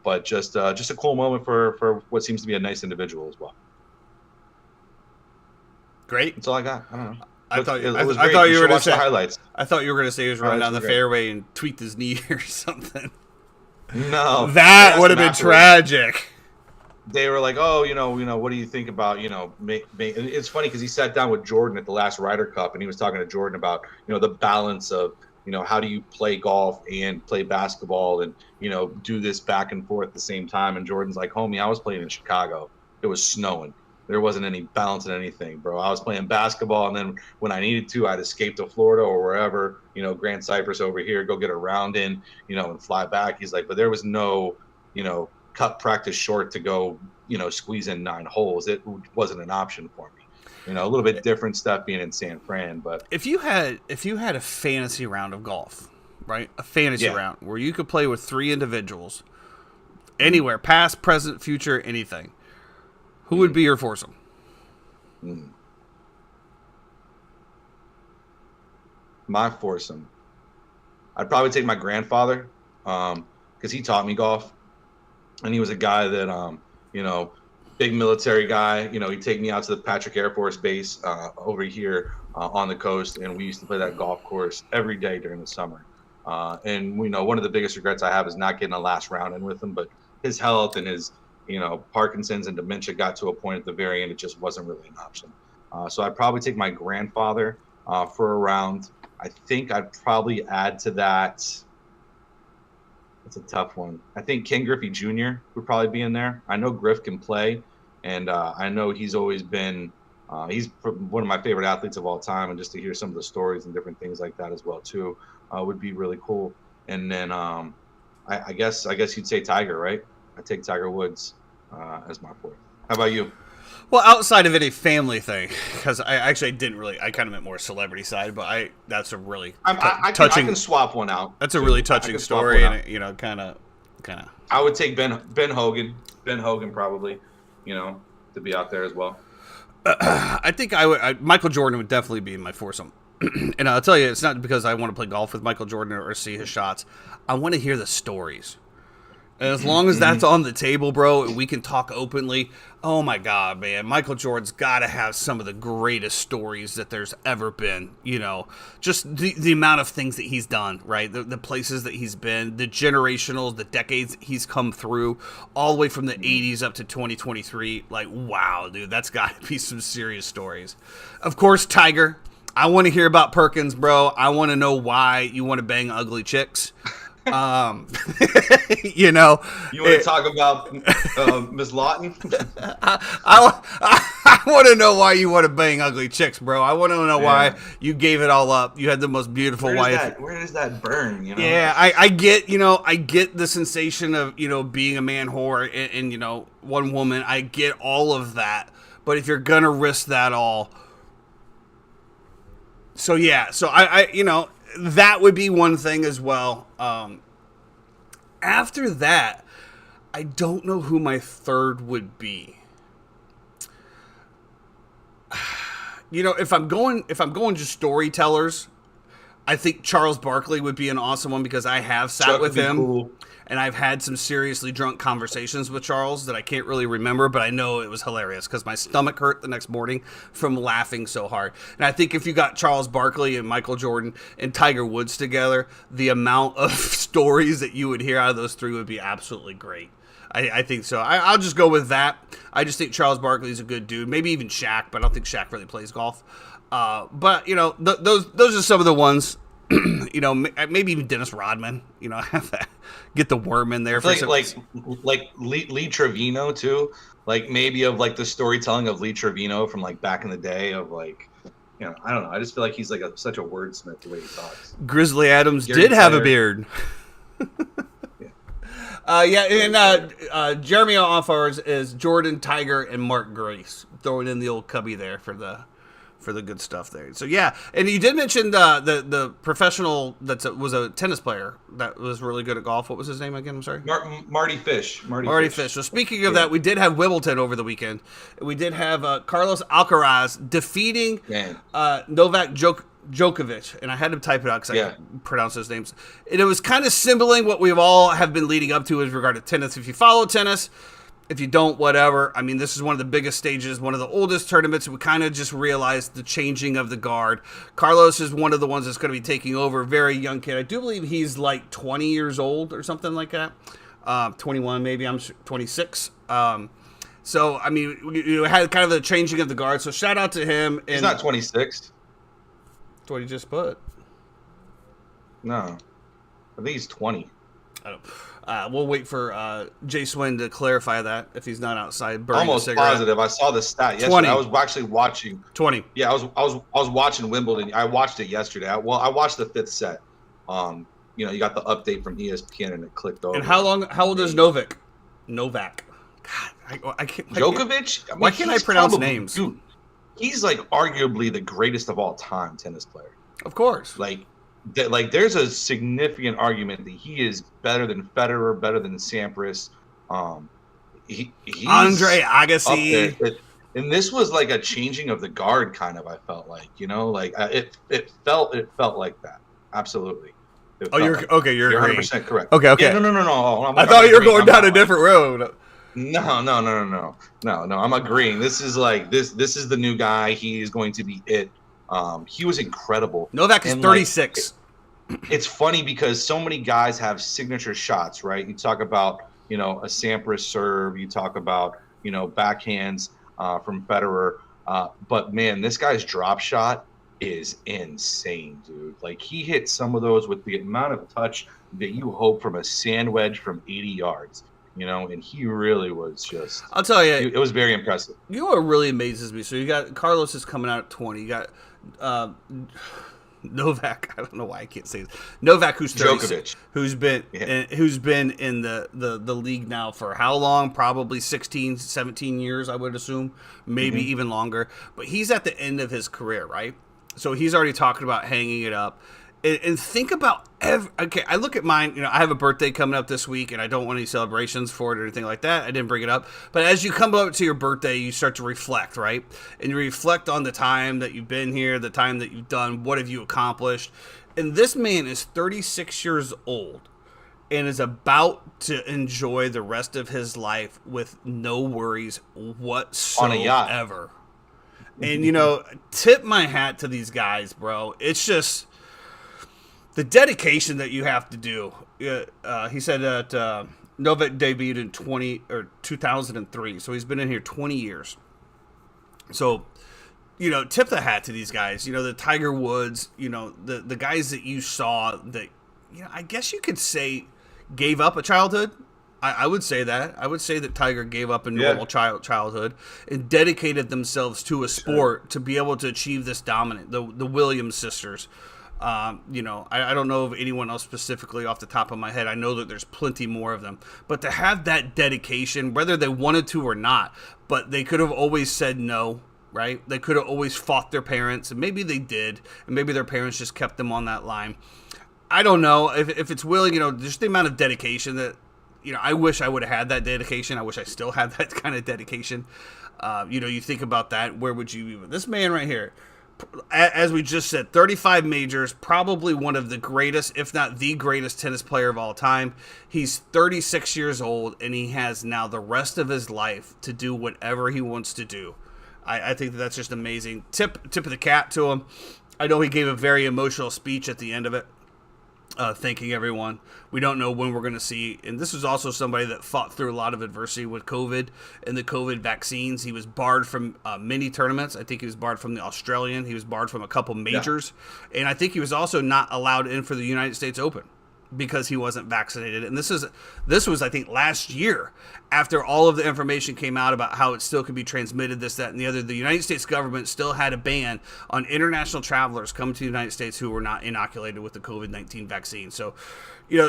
but just a cool moment for what seems to be a nice individual as well. Great. That's all I got. I don't know. I thought you were going to say highlights. I thought you were going to say he was running down the fairway and tweaked his knee or something. No, that would have been tragic. They were like, "Oh, what do you think about, It's funny because he sat down with Jordan at the last Ryder Cup, and he was talking to Jordan about, the balance of, how do you play golf and play basketball and, do this back and forth at the same time? And Jordan's like, homie, I was playing in Chicago. It was snowing. There wasn't any balance in anything, bro. I was playing basketball, and then when I needed to, I'd escape to Florida or wherever, Grand Cypress over here, go get a round in, and fly back. He's like, but there was no, cut practice short to go, squeeze in 9 holes. It wasn't an option for me. A little bit different stuff being in San Fran, but if you had a fantasy round of golf, right? A fantasy round where you could play with 3 individuals anywhere, past, present, future, anything. Who would be your foursome? My foursome. I'd probably take my grandfather, because he taught me golf, and he was a guy that big military guy, he'd take me out to the Patrick Air Force Base over here on the coast, and we used to play that golf course every day during the summer. And one of the biggest regrets I have is not getting a last round in with him, but his health and his, Parkinson's and dementia got to a point at the very end, it just wasn't really an option. So I'd probably take my grandfather for a round. I think I'd probably add to that. It's a tough one. I think Ken Griffey Jr. would probably be in there. I know Griff can play, And I know he's always been he's one of my favorite athletes of all time, and just to hear some of the stories and different things like that as well too would be really cool. And then I guess you'd say Tiger, right? I take Tiger Woods as my fourth. How about you? Well, outside of any family thing, because I kind of meant more celebrity side, but that's a really touching. I can swap one out. That's a really touching story, and kind of. I would take Ben Hogan. Ben Hogan probably, to be out there as well. I think Michael Jordan would definitely be in my foursome. And I'll tell you, it's not because I want to play golf with Michael Jordan or see his shots. I want to hear the stories. And as long as that's on the table, bro, and we can talk openly, oh my God, man, Michael Jordan's got to have some of the greatest stories that there's ever been. Just the amount of things that he's done, right? The places that he's been, the generational, the decades he's come through, all the way from the 80s up to 2023. Like, wow, dude, that's got to be some serious stories. Of course, Tiger. I want to hear about Perkins, bro. I want to know why you want to bang ugly chicks. You want to talk about Miss Lawton? I want to know why you want to bang ugly chicks, bro. I want to know why you gave it all up. You had the most beautiful wife. Where does that burn? Yeah, I get the sensation of being a man whore and one woman. I get all of that, but if you're gonna risk that all, so I that would be one thing as well. After that, I don't know who my third would be. If I'm going just storytellers, I think Charles Barkley would be an awesome one because I have sat with him. Cool. And I've had some seriously drunk conversations with Charles that I can't really remember, but I know it was hilarious because my stomach hurt the next morning from laughing so hard. And I think if you got Charles Barkley and Michael Jordan and Tiger Woods together, the amount of stories that you would hear out of those three would be absolutely great. I think so. I'll just go with that. I just think Charles Barkley's a good dude. Maybe even Shaq, but I don't think Shaq really plays golf. But those are some of the ones. Maybe even Dennis Rodman. Have that. Get the worm in there for like Lee Trevino too. Like maybe of like the storytelling of Lee Trevino from like back in the day of like, I don't know. I just feel like he's like such a wordsmith the way he talks. Grizzly Adams did have a beard. Jeremy offers is Jordan, Tiger, and Mark Grace. Throwing in the old cubby there for the good stuff there. So yeah, and you did mention the professional that was a tennis player that was really good at golf. What was his name again? I'm sorry. Marty Fish. Marty Fish. So speaking of that, we did have Wimbledon over the weekend. We did have Carlos Alcaraz defeating Novak Djokovic, and I had to type it out because I can't pronounce those names. And it was kind of symboling what we've all have been leading up to with regard to tennis. If you follow tennis, if you don't, whatever. I mean, this is one of the biggest stages, one of the oldest tournaments. We kind of just realized the changing of the guard. Carlos is one of the ones that's going to be taking over. Very young kid. I do believe he's like 20 years old or something like that. 21 maybe. I'm 26. So, I mean, you had kind of the changing of the guard. So, shout out to him. He's not 26. That's what he just put. No. I think he's 20. I don't. We'll wait for Jay Swin to clarify that if he's not outside burning almost a cigarette. Positive. I saw the stat yesterday. 20. I was actually watching 20. Yeah, I was watching Wimbledon. I watched it yesterday. I watched the fifth set. You got the update from ESPN and it clicked over. And how old is Novak? God, I can't. Djokovic? Why can't I pronounce names? Dude, he's like arguably the greatest of all time tennis player. Of course. There's a significant argument that he is better than Federer, better than Sampras. He's Andre Agassi. And this was like a changing of the guard, kind of. I felt like, it felt like that. Absolutely. You're agreeing. 100% correct. Okay. Yeah, no. I thought you were going down a different road. No. I'm agreeing. This is like this is the new guy. He is going to be it. He was incredible. Novak is 36. It's funny because so many guys have signature shots, right? You talk about, a Sampras serve. You talk about, backhands from Federer. But, man, this guy's drop shot is insane, dude. Like, he hit some of those with the amount of touch that you hope from a sand wedge from 80 yards. and he really was just. I'll tell you, it was very impressive. You know what really amazes me? So you got Carlos is coming out at 20. You got Novak. I don't know why I can't say this. Novak, who's 36, who's been in the league now for how long? Probably 16, 17 years, I would assume, maybe even longer. But he's at the end of his career, right? So he's already talking about hanging it up. And think about okay, I look at mine, I have a birthday coming up this week, and I don't want any celebrations for it or anything like that. I didn't bring it up. But as you come up to your birthday, you start to reflect, right? And you reflect on the time that you've been here, the time that you've done, what have you accomplished. And this man is 36 years old and is about to enjoy the rest of his life with no worries whatsoever. On a yacht. And, tip my hat to these guys, bro. It's just the dedication that you have to do. He said that Novak debuted in 2003, so he's been in here 20 years. So, tip the hat to these guys. The Tiger Woods, the guys that you saw that, I guess you could say gave up a childhood. I would say that. I would say that Tiger gave up a normal childhood and dedicated themselves to a sport to be able to achieve this dominant. The Williams sisters. I don't know of anyone else specifically off the top of my head. I know that there's plenty more of them. But to have that dedication, whether they wanted to or not, but they could have always said no, right? They could have always fought their parents, and maybe they did, and maybe their parents just kept them on that line. I don't know. If it's willing, just the amount of dedication that, I wish I would have had that dedication. I wish I still had that kind of dedication. You think about that. Where would you be with this man right here? As we just said, 35 majors, probably one of the greatest, if not the greatest tennis player of all time. He's 36 years old, and he has now the rest of his life to do whatever he wants to do. I think that's just amazing. Tip of the cap to him. I know he gave a very emotional speech at the end of it. Thanking everyone. We don't know when we're going to see. And this is also somebody that fought through a lot of adversity with COVID and the COVID vaccines. He was barred from many tournaments. I think he was barred from the Australian. He was barred from a couple majors. Yeah. And I think he was also not allowed in for the United States Open because he wasn't vaccinated. And this was, I think, last year after all of the information came out about how it still could be transmitted, this, that, and the other. The United States government still had a ban on international travelers coming to the United States who were not inoculated with the COVID-19 vaccine. So,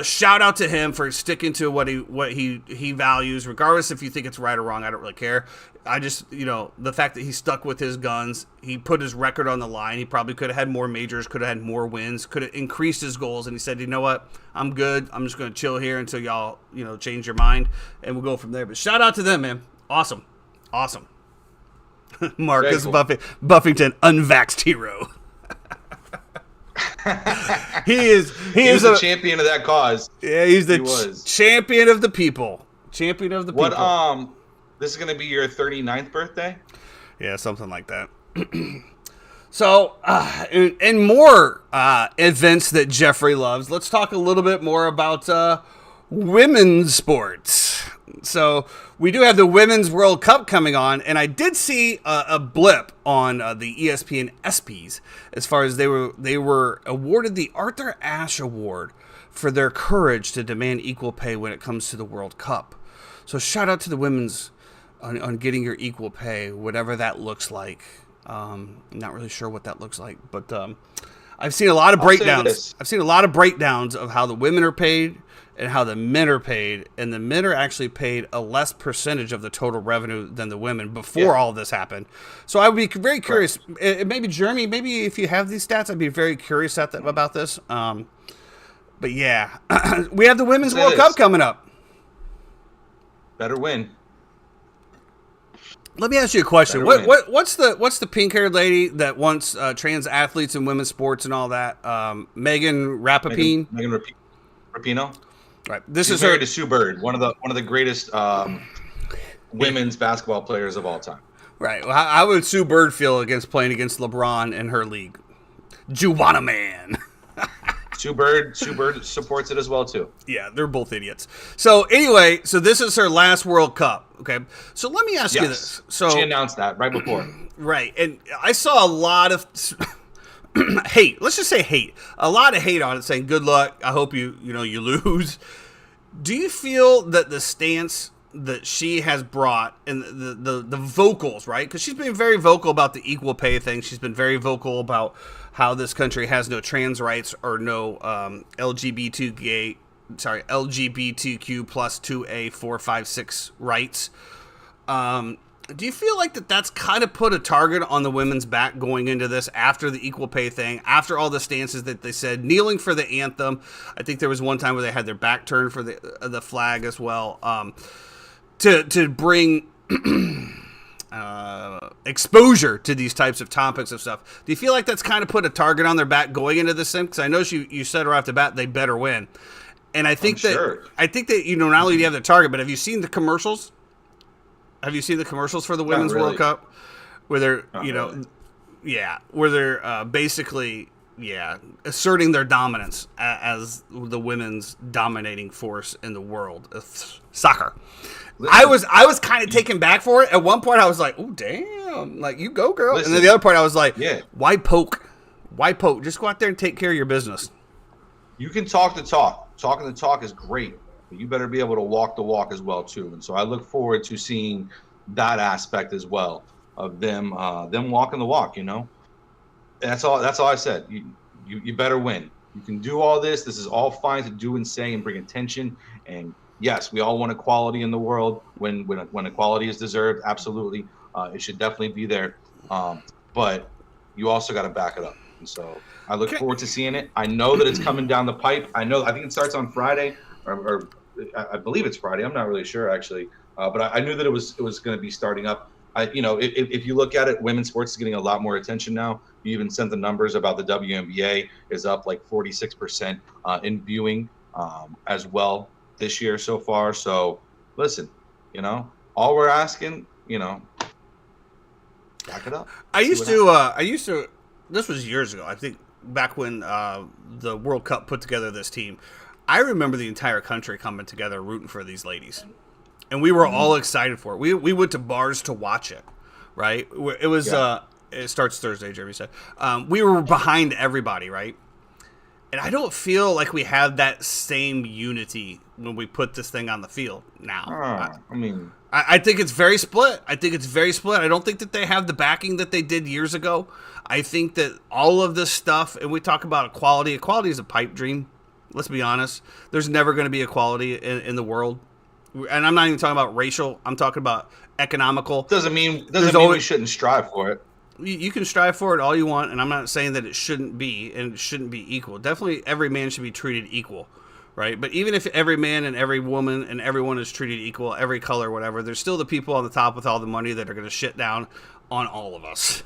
shout out to him for sticking to what he values, regardless if you think it's right or wrong. I don't really care. I just, the fact that he stuck with his guns, he put his record on the line. He probably could have had more majors, could have had more wins, could have increased his goals. And he said, you know what? I'm good. I'm just going to chill here until y'all, change your mind, and we'll go from there. But shout out to them, man. Awesome. Marcus cool. Buffington, unvaxxed hero. He is a champion of that cause. Yeah, he was champion of the people. Champion of the people. What this is going to be your 39th birthday? Yeah, something like that. So, in more events that Jeffrey loves, let's talk a little bit more about women's sports. So, we do have the Women's World Cup coming on, and I did see a blip on the ESPN ESPYs as far as they were awarded the Arthur Ashe Award for their courage to demand equal pay when it comes to the World Cup. So, shout out to the women's on getting your equal pay, whatever that looks like. I'm not really sure what that looks like, but I've seen a lot of breakdowns. I've seen a lot of breakdowns of how the women are paid and how the men are paid, and the men are actually paid a less percentage of the total revenue than the women before all this happened. So I would be very curious. Maybe Jeremy, maybe if you have these stats, I'd be very curious about this. But yeah, we have the Women's World Cup coming up. Better win. Let me ask you a question. What's the pink-haired lady that wants trans athletes in women's sports and all that? Megan Rapinoe. Megan Rapinoe. Right. She's married to Sue Bird, one of the greatest women's basketball players of all time. Right. Well, how would Sue Bird feel playing against LeBron in her league? Juwanna Man. Sue Bird supports it as well too. Yeah, they're both idiots. So anyway, this is her last World Cup. Okay, so let me ask you this. So she announced that right before. Right, and I saw a lot of hate. Let's just say hate. A lot of hate on it, saying "Good luck. I hope you lose." Do you feel that the stance that she has brought and the vocals, right? Because she's been very vocal about the equal pay thing. She's been very vocal about how this country has no trans rights or no LGBTQ plus 2A 4, 5, 6 rights. Do you feel like that's kind of put a target on the women's back going into this after the equal pay thing, after all the stances that they said, kneeling for the anthem? I think there was one time where they had their back turned for the flag as well, to bring exposure to these types of topics of stuff. Do you feel like that's kind of put a target on their back going into this thing? Because I know you said right off the bat they better win, and I think that not only do you have the target, but have you seen the commercials? Have you seen the commercials for the Women's World Cup where they're, where they're basically, asserting their dominance as the women's dominating force in the world of soccer. I was kind of taken back for it. At one point, I was like, "Oh, damn! Like, you go, girl." And then the other part, I was like, "Why poke? Why poke? Just go out there and take care of your business." You can talk the talk. Talking the talk is great. But you better be able to walk the walk as well too. And so I look forward to seeing that aspect as well of them walking the walk. That's all I said. You better win. You can do all this. This is all fine to do and say and bring attention. And yes, we all want equality in the world when equality is deserved. Absolutely, it should definitely be there. But you also got to back it up. And so I look forward to seeing it. I know that it's coming down the pipe. I think it starts on Friday or I believe it's Friday. I'm not really sure actually, but I knew that it was going to be starting up. If you look at it, women's sports is getting a lot more attention now. You even sent the numbers about the WNBA is up like 46% in viewing as well this year so far. So listen, all we're asking, back it up. I used to. This was years ago. I think back when the World Cup put together this team. I remember the entire country coming together rooting for these ladies. And we were all excited for it. We went to bars to watch it, right? It was it starts Thursday, Jeremy said. We were behind everybody, right? And I don't feel like we have that same unity when we put this thing on the field now. I think it's very split. I don't think that they have the backing that they did years ago. I think that all of this stuff, and we talk about equality. Equality is a pipe dream. Let's be honest. There's never going to be equality in the world. And I'm not even talking about racial. I'm talking about economical. Doesn't mean we shouldn't strive for it. You can strive for it all you want, and I'm not saying that it shouldn't be, and it shouldn't be equal. Definitely every man should be treated equal, right? But even if every man and every woman and everyone is treated equal, every color, whatever, there's still the people on the top with all the money that are going to shit down on all of us.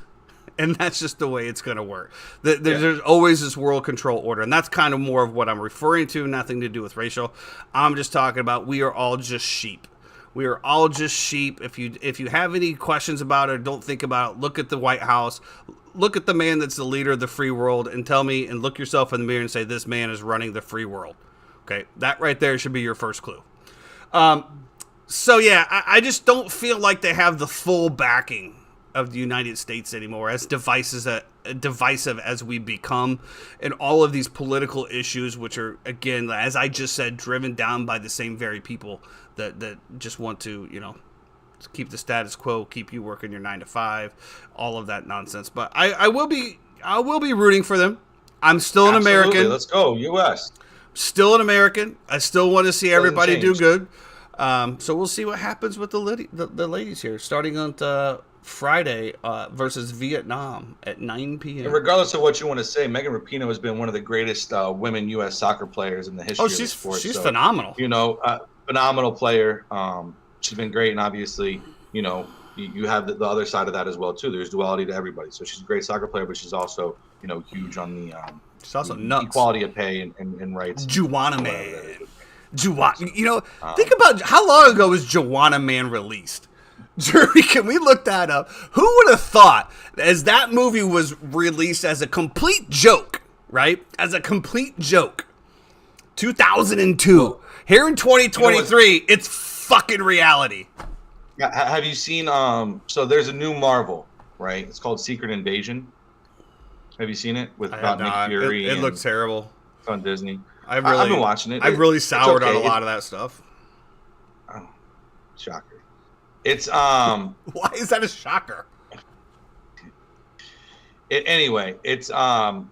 And that's just the way it's going to work. There's always this world control order, and that's kind of more of what I'm referring to, nothing to do with racial. I'm just talking about we are all just sheep. We are all just sheep. If you have any questions about it, don't think about it. Look at the White House. Look at the man that's the leader of the free world and tell me and look yourself in the mirror and say, this man is running the free world. Okay, that right there should be your first clue. So, yeah, I just don't feel like they have the full backing of the United States anymore, as divisive as we become, and all of these political issues, which are, again, as I just said, driven down by the same very people that just want to, keep the status quo, keep you working your 9 to 5, all of that nonsense. But I will be rooting for them. I'm still an American. Let's go, U.S. Still an American. I still want to see everybody do good. So we'll see what happens with the ladies here, starting on Friday versus Vietnam at 9 p.m. And regardless of what you want to say, Megan Rapinoe has been one of the greatest women U.S. soccer players in the history of the sport. She's phenomenal. Phenomenal player. She's been great, and obviously, you have the other side of that as well too. There's duality to everybody. So she's a great soccer player, but she's also, huge on the she's also nuts. Equality of pay and rights. Juwanna Man. Think about how long ago was Juwanna Man released? Jeremy, can we look that up? Who would have thought, as that movie was released as a complete joke, right? As a complete joke. 2002. Here in 2023, it's fucking reality. Have you seen, so there's a new Marvel, right? It's called Secret Invasion. Have you seen it? About Nick Fury. It looks terrible. It's on Disney. I've been watching it. I've really soured on a lot of that stuff. Oh, shocker! It's Why is that a shocker? Anyway, it's Tell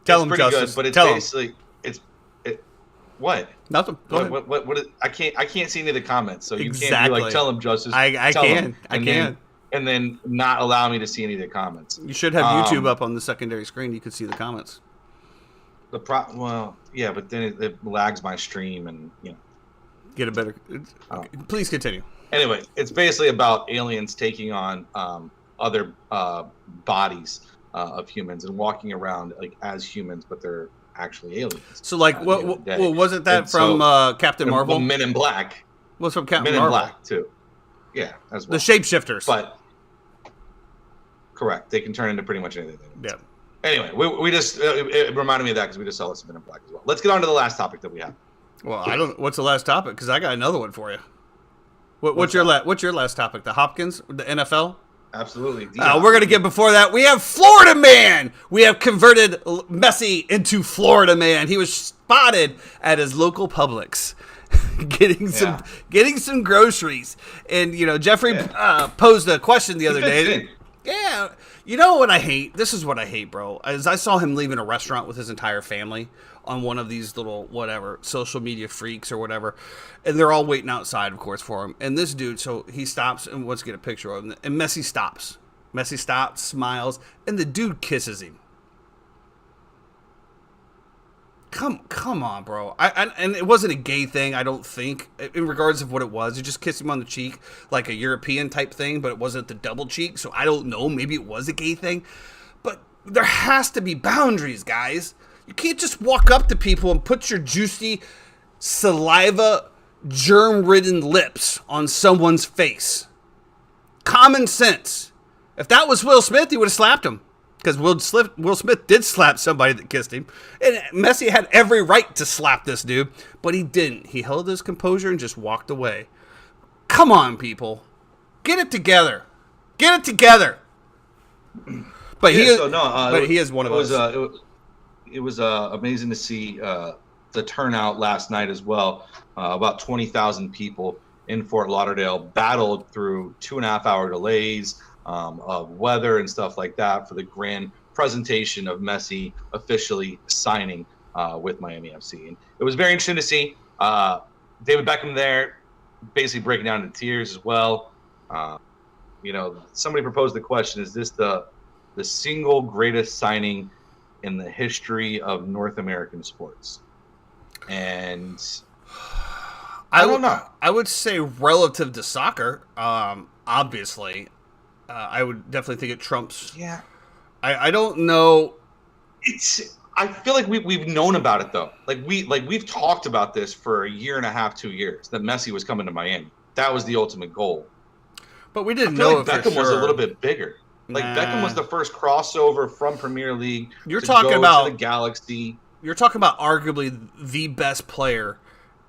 it's him, pretty Justice. good, but it's Tell basically him. What? Nothing. What is, I can't see any of the comments, so you can't be like, tell him, Justice. I can. And then not allow me to see any of the comments. You should have YouTube up on the secondary screen. You could see the comments. Well, yeah, but then it lags my stream, and get a better. Please continue. Anyway, it's basically about aliens taking on other bodies of humans and walking around like as humans, but they're actually aliens. So, like, what wasn't that from Captain Marvel? Well, Men in Black. Was from Captain Marvel. Men in Black too. Yeah, as well. The shapeshifters. But correct, they can turn into pretty much anything. Yeah. Anyway, we just it reminded me of that because we just saw this Men in Black as well. Let's get on to the last topic that we have. Well, I don't. What's the last topic? Because I got another one for you. What's your last topic? The Hopkins, the NFL. Absolutely. We're going to get before that. We have Florida Man. We have converted Messi into Florida Man. He was spotted at his local Publix getting some groceries. And, Jeffrey posed a question the other day. Yeah. You know what I hate? This is what I hate, bro. As I saw him leaving a restaurant with his entire family on one of these little, whatever, social media freaks or whatever. And they're all waiting outside, of course, for him. And this dude, so he stops and wants to get a picture of him. And Messi stops. Messi stops, smiles, and the dude kisses him. Come on, bro. And it wasn't a gay thing, I don't think, in regards of what it was. He just kissed him on the cheek, like a European type thing, but it wasn't the double cheek. So I don't know. Maybe it was a gay thing. But there has to be boundaries, guys. You can't just walk up to people and put your juicy, saliva, germ-ridden lips on someone's face. Common sense. If that was Will Smith, he would have slapped him. Because Will Smith did slap somebody that kissed him. And Messi had every right to slap this dude. But he didn't. He held his composure and just walked away. Come on, people. Get it together. Get it together. But he is one of us. It was amazing to see the turnout last night as well. About 20,000 people in Fort Lauderdale battled through 2.5-hour delays of weather and stuff like that for the grand presentation of Messi officially signing with Miami FC. And it was very interesting to see David Beckham there basically breaking down into tears as well. Somebody proposed the question, is this the single greatest signing in the history of North American sports? And I don't know. I would say relative to soccer, obviously, I would definitely think it trumps. Yeah. I don't know. I feel like we've known about it though. We've talked about this for a year and a half, 2 years, that Messi was coming to Miami. That was the ultimate goal. But we didn't know. Beckham was a little bit bigger. Beckham was the first crossover from Premier League. You're talking about the Galaxy. You're talking about arguably the best player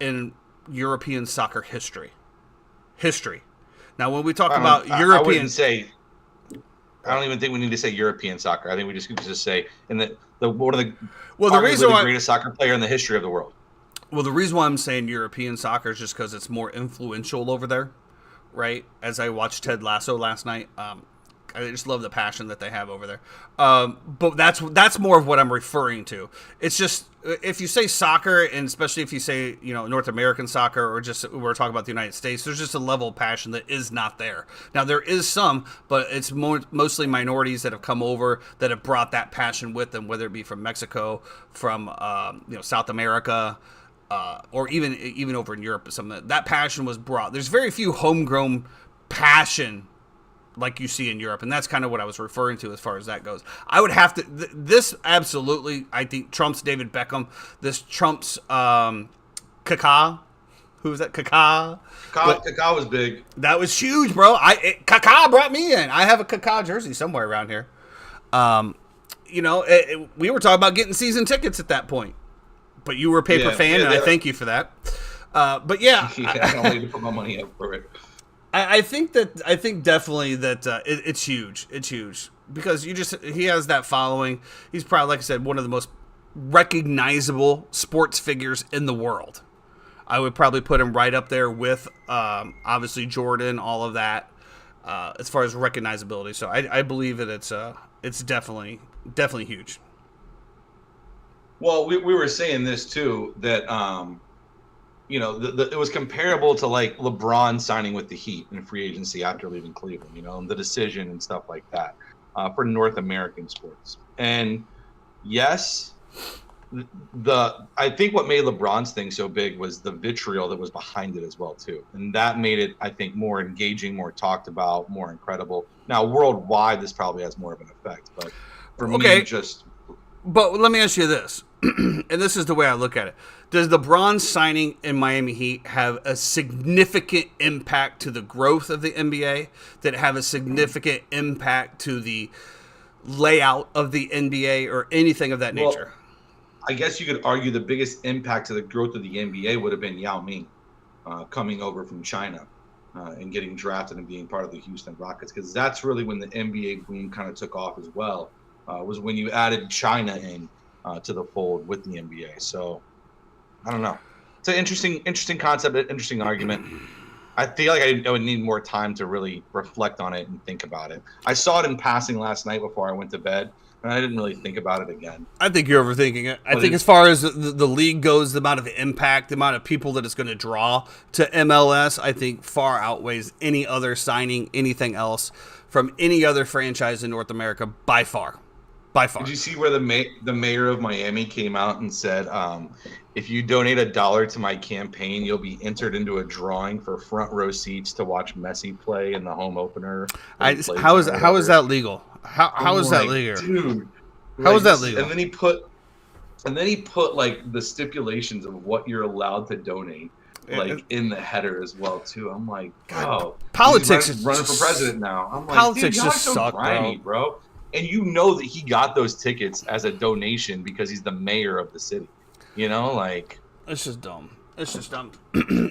in European soccer history. Now, when we talk about European, I wouldn't say. I don't even think we need to say European soccer. I think we just say in the greatest soccer player in the history of the world. Well, the reason why I'm saying European soccer is just because it's more influential over there, right? As I watched Ted Lasso last night, I just love the passion that they have over there. But that's more of what I'm referring to. It's just, if you say soccer, and especially if you say, North American soccer, or just we're talking about the United States, there's just a level of passion that is not there. Now, there is some, but it's mostly minorities that have come over that have brought that passion with them, whether it be from Mexico, from South America, or even over in Europe. That passion was brought. There's very few homegrown passion like you see in Europe, and that's kind of what I was referring to as far as that goes. I would have to. This absolutely, I think, trumps David Beckham. This trumps Kaká. Who was that? Kaká. Kaká was big. That was huge, bro. Kaká brought me in. I have a Kaká jersey somewhere around here. We were talking about getting season tickets at that point, but you were a paper fan, and I thank you for that. But yeah, I don't need to put my money up for it. I think definitely that it's huge. It's huge because he has that following. He's probably, like I said, one of the most recognizable sports figures in the world. I would probably put him right up there with obviously Jordan, all of that, as far as recognizability. So I believe that it's definitely huge. Well, we were saying this too, that it was comparable to like LeBron signing with the Heat in free agency after leaving Cleveland, and the decision and stuff like that for North American sports. And yes, I think what made LeBron's thing so big was the vitriol that was behind it as well too, and that made it, I think, more engaging, more talked about, more incredible. Now worldwide, this probably has more of an effect, but for me, just. But let me ask you this, and this is the way I look at it: does LeBron signing in Miami Heat have a significant impact to the growth of the NBA? Did it have a significant impact to the layout of the NBA or anything of that nature? I guess you could argue the biggest impact to the growth of the NBA would have been Yao Ming coming over from China and getting drafted and being part of the Houston Rockets, because that's really when the NBA boom kind of took off as well, was when you added China in to the fold with the NBA. So I don't know. It's an interesting concept, an interesting argument. I feel like I would need more time to really reflect on it and think about it. I saw it in passing last night before I went to bed, and I didn't really think about it again. I think you're overthinking it. I think as far as the league goes, the amount of impact, the amount of people that it's going to draw to MLS, I think far outweighs any other signing, anything else from any other franchise in North America by far. By far. Did you see where the mayor of Miami came out and said, if you donate $1 to my campaign, you'll be entered into a drawing for front row seats to watch Messi play in the home opener? How is that legal? How is that legal? Dude, how is that legal? And then he put like the stipulations of what you're allowed to donate, like in the header as well too. I'm like, oh, politics is running for president now. I'm like, politics dude, just so suck, grimy, bro. And you know that he got those tickets as a donation because he's the mayor of the city. Like it's just dumb. It's just dumb.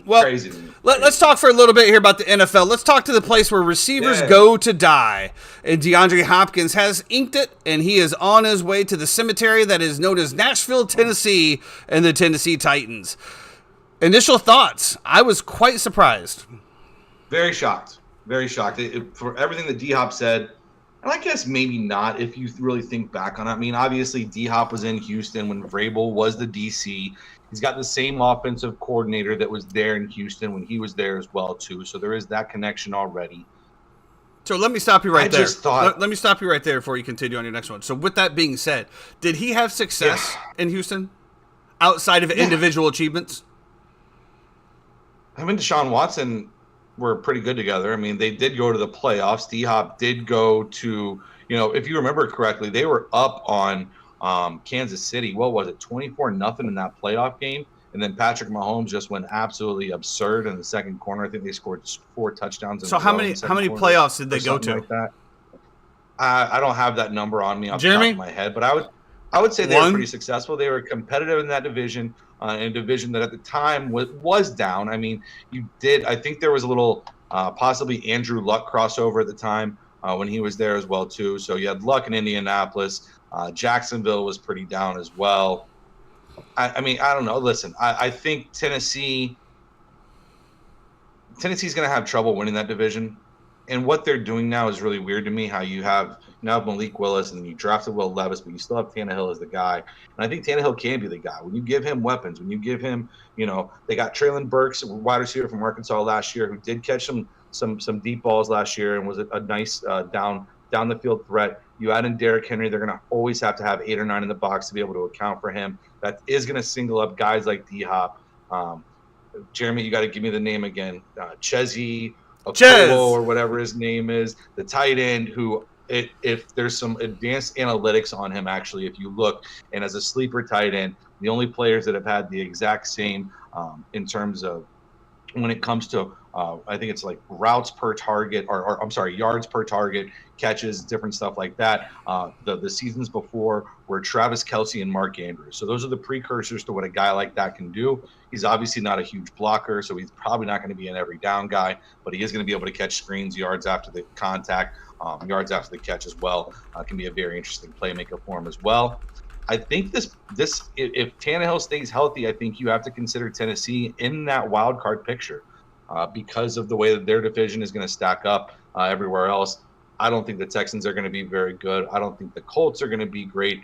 Well, crazy. Let's talk for a little bit here about the NFL. Let's talk to the place where receivers go to die. And DeAndre Hopkins has inked it, and he is on his way to the cemetery that is known as Nashville, Tennessee, and the Tennessee Titans. Initial thoughts. I was quite surprised. Very shocked. Very shocked. For everything that D-Hop said, and I guess maybe not if you really think back on it. I mean, obviously, D-Hop was in Houston when Vrabel was the DC. He's got the same offensive coordinator that was there in Houston when he was there as well, too. So there is that connection already. So let me stop you right there. Let me stop you right there before you continue on your next one. So with that being said, did he have success in Houston outside of individual achievements? Him and Deshaun Watson were pretty good together. I mean, they did go to the playoffs. D-Hop did go to, if you remember correctly, they were up on Kansas City. What was it, 24-0 in that playoff game? And then Patrick Mahomes just went absolutely absurd in the second quarter. I think they scored 4 touchdowns. So how many playoffs did they go to? Like that. I don't have that number on me off the top of my head, but I would say they were pretty successful. They were competitive in that division, in a division that at the time was down. I mean, I think there was a little possibly Andrew Luck crossover at the time when he was there as well too. So you had Luck in Indianapolis. Jacksonville was pretty down as well. I mean, I don't know. Listen, I think Tennessee's going to have trouble winning that division. And what they're doing now is really weird to me, how you have Malik Willis and then you drafted Will Levis, but you still have Tannehill as the guy. And I think Tannehill can be the guy. When you give him weapons, when you give him, they got Treylon Burks, wide receiver from Arkansas last year, who did catch some deep balls last year and was a nice down the field threat. You add in Derrick Henry, they're going to always have to have 8 or 9 in the box to be able to account for him. That is going to single up guys like D-Hop. Jeremy, you got to give me the name again. Chezzy or whatever his name is, the tight end who, if there's some advanced analytics on him, actually, if you look, and as a sleeper tight end, the only players that have had the exact same in terms of when it comes to I think it's like routes per target, or I'm sorry, yards per target, catches, different stuff like that. The seasons before were Travis Kelce and Mark Andrews. So those are the precursors to what a guy like that can do. He's obviously not a huge blocker, so he's probably not going to be an every down guy, but he is going to be able to catch screens, yards after the contact, yards after the catch as well. Can be a very interesting playmaker for him as well. I think this if Tannehill stays healthy, I think you have to consider Tennessee in that wild card picture because of the way that their division is going to stack up everywhere else. I don't think the Texans are going to be very good. I don't think the Colts are going to be great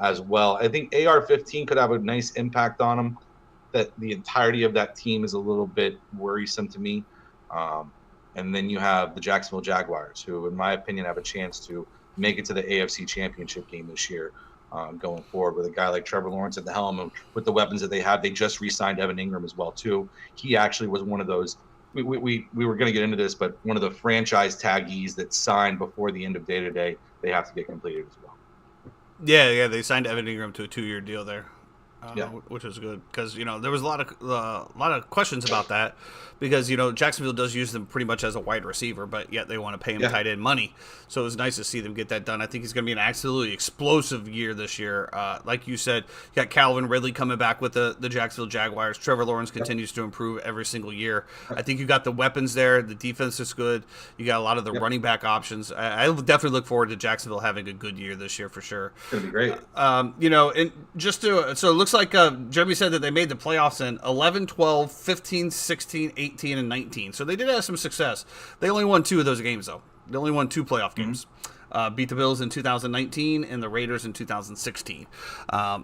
as well. I think AR-15 could have a nice impact on them. That the entirety of that team is a little bit worrisome to me. And then you have the Jacksonville Jaguars, who, in my opinion, have a chance to make it to the AFC Championship game this year going forward with a guy like Trevor Lawrence at the helm and with the weapons that they have. They just re-signed Evan Ingram as well, too. He actually was one of those we were going to get into this, but one of the franchise taggees that signed before the end of day-to-day, they have to get completed as well. Yeah, they signed Evan Ingram to a 2-year deal there. Which was good because there was a lot of questions about that because Jacksonville does use them pretty much as a wide receiver, but yet they want to pay him tight end money. So it was nice to see them get that done. I think he's going to be an absolutely explosive year this year. Like you said, you got Calvin Ridley coming back with the Jacksonville Jaguars. Trevor Lawrence continues to improve every single year. I think you got the weapons there. The defense is good. You got a lot of the running back options. I definitely look forward to Jacksonville having a good year this year for sure. It's going to be great. And just so it looks like Jeremy said that they made the playoffs in 11, 12, 15, 16, 18, and 19. So they did have some success. They only won 2 of those games, though. They only won 2 playoff games. Beat the Bills in 2019 and the Raiders in 2016.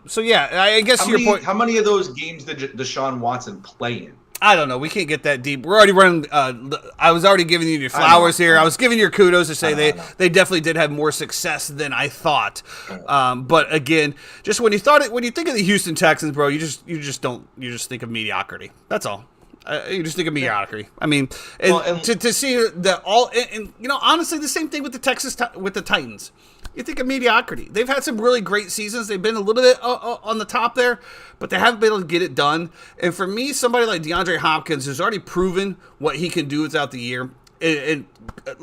So, yeah, I guess your point. How many of those games did Deshaun Watson play in? I don't know. We can't get that deep. We're already running. I was already giving you your flowers here. I was giving your kudos to say they definitely did have more success than I thought. But again, just when you think of the Houston Texans, bro, you just think of mediocrity. That's all. You just think of mediocrity. I mean, to see that all, and honestly, the same thing with the Titans. You think of mediocrity. They've had some really great seasons. They've been a little bit on the top there, but they haven't been able to get it done. And for me, somebody like DeAndre Hopkins has already proven what he can do throughout the year, and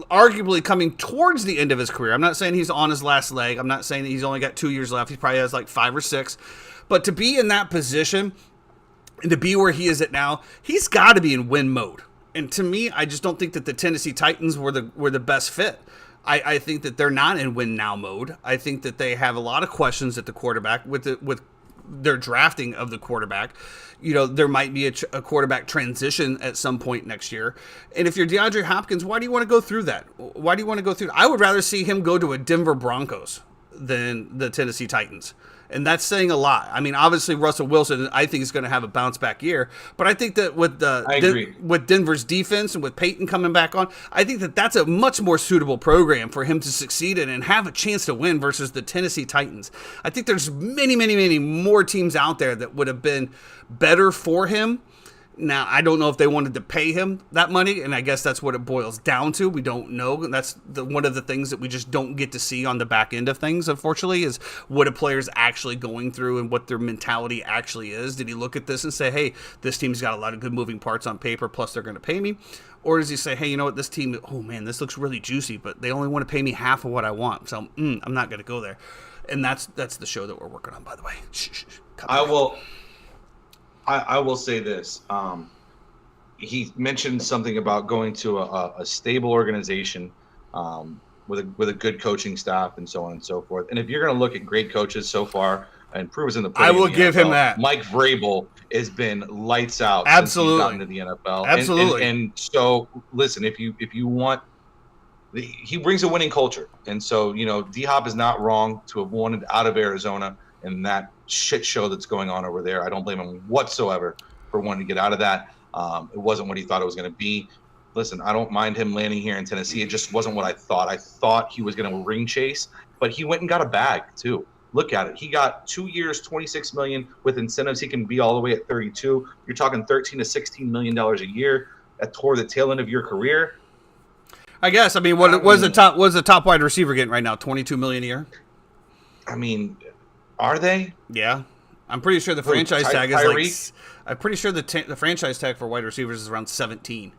arguably coming towards the end of his career. I'm not saying he's on his last leg. I'm not saying that he's only got 2 years left. He probably has like 5 or 6. But to be in that position and to be where he is at now, he's got to be in win mode. And to me, I just don't think that the Tennessee Titans were the best fit. I think that they're not in win now mode. I think that they have a lot of questions at the quarterback with their drafting of the quarterback. There might be a quarterback transition at some point next year. And if you're DeAndre Hopkins, why do you want to go through that? Why do you want to go through? I would rather see him go to a Denver Broncos than the Tennessee Titans. And that's saying a lot. I mean, obviously Russell Wilson, I think, is going to have a bounce back year. But I think that with Denver's defense and with Peyton coming back on, I think that that's a much more suitable program for him to succeed in and have a chance to win versus the Tennessee Titans. I think there's many, many, many more teams out there that would have been better for him. Now, I don't know if they wanted to pay him that money, and I guess that's what it boils down to. We don't know. And that's one of the things that we just don't get to see on the back end of things, unfortunately, is what a player's actually going through and what their mentality actually is. Did he look at this and say, hey, this team's got a lot of good moving parts on paper, plus they're going to pay me? Or does he say, hey, you know what, this team, oh, man, this looks really juicy, but they only want to pay me half of what I want, so I'm not going to go there. And that's the show that we're working on, by the way. Shh. I will say this. He mentioned something about going to a stable organization with a good coaching staff and so on and so forth. And if you're going to look at great coaches so far, and prove is in the pudding, I will give him that. Mike Vrabel has been lights out Absolutely. since he's gotten to the NFL. Absolutely. And so, listen, if you want, he brings a winning culture. And so, D-Hop is not wrong to have wanted out of Arizona and that shit show that's going on over there. I don't blame him whatsoever for wanting to get out of that. It wasn't what he thought it was going to be. Listen, I don't mind him landing here in Tennessee. It just wasn't what I thought. I thought he was going to ring chase, but he went and got a bag too. Look at it. He got 2 years, $26 million with incentives. He can be all the way at 32. You're talking $13 to $16 million a year toward the tail end of your career. I guess. I mean, what was the top wide receiver getting right now? $22 million a year. I mean, are they? Yeah, I'm pretty sure the franchise tag is I'm pretty sure the franchise tag for wide receivers is around 17.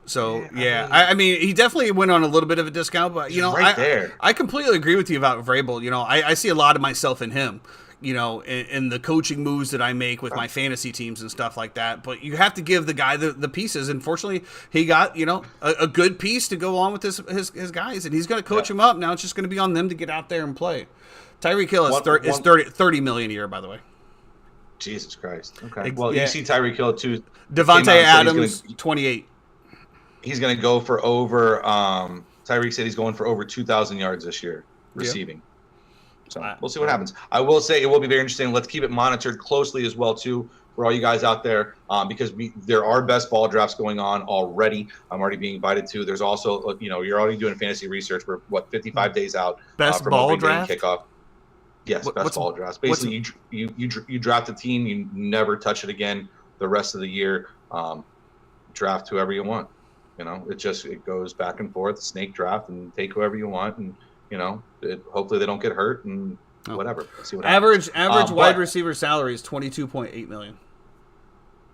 So yeah, I mean, he definitely went on a little bit of a discount, but there. I completely agree with you about Vrabel. I see a lot of myself in him. in the coaching moves that I make with my fantasy teams and stuff like that. But you have to give the guy the pieces. And fortunately, he got, a good piece to go on with his guys, and he's going to coach them up. Now it's just going to be on them to get out there and play. Tyreek Hill is 30 million a year, by the way. Jesus Christ. Okay. Well, you see Tyreek Hill too. Devontae Adams, 28. He's going to go for over. Tyreek said he's going for over 2,000 yards this year receiving. Yeah. So we'll see what happens. I will say it will be very interesting. Let's keep it monitored closely as well too for all you guys out there, because there are best ball drafts going on already. I'm already being invited to. There's also, you're already doing fantasy research. We're 55 days out. Best from ball draft kickoff. Yes, best ball drafts. Basically, you draft a team, you never touch it again the rest of the year. Draft whoever you want. It goes back and forth, snake draft, and take whoever you want, and hopefully they don't get hurt and whatever. Let's see what average wide receiver salary is $22.8 million.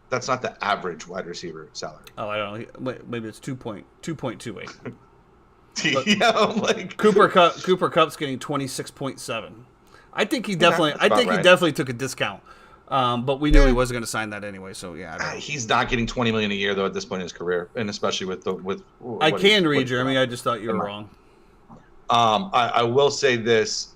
That's not the average wide receiver salary. Oh, I don't know. Maybe it's 2.28. Yeah, like Cooper Kupp's getting 26.7. I think he definitely took a discount. But we knew he wasn't going to sign that anyway, so yeah. He's not getting $20 million a year though at this point in his career, and especially with. I can read, Jeremy. I just thought you were wrong. I will say this.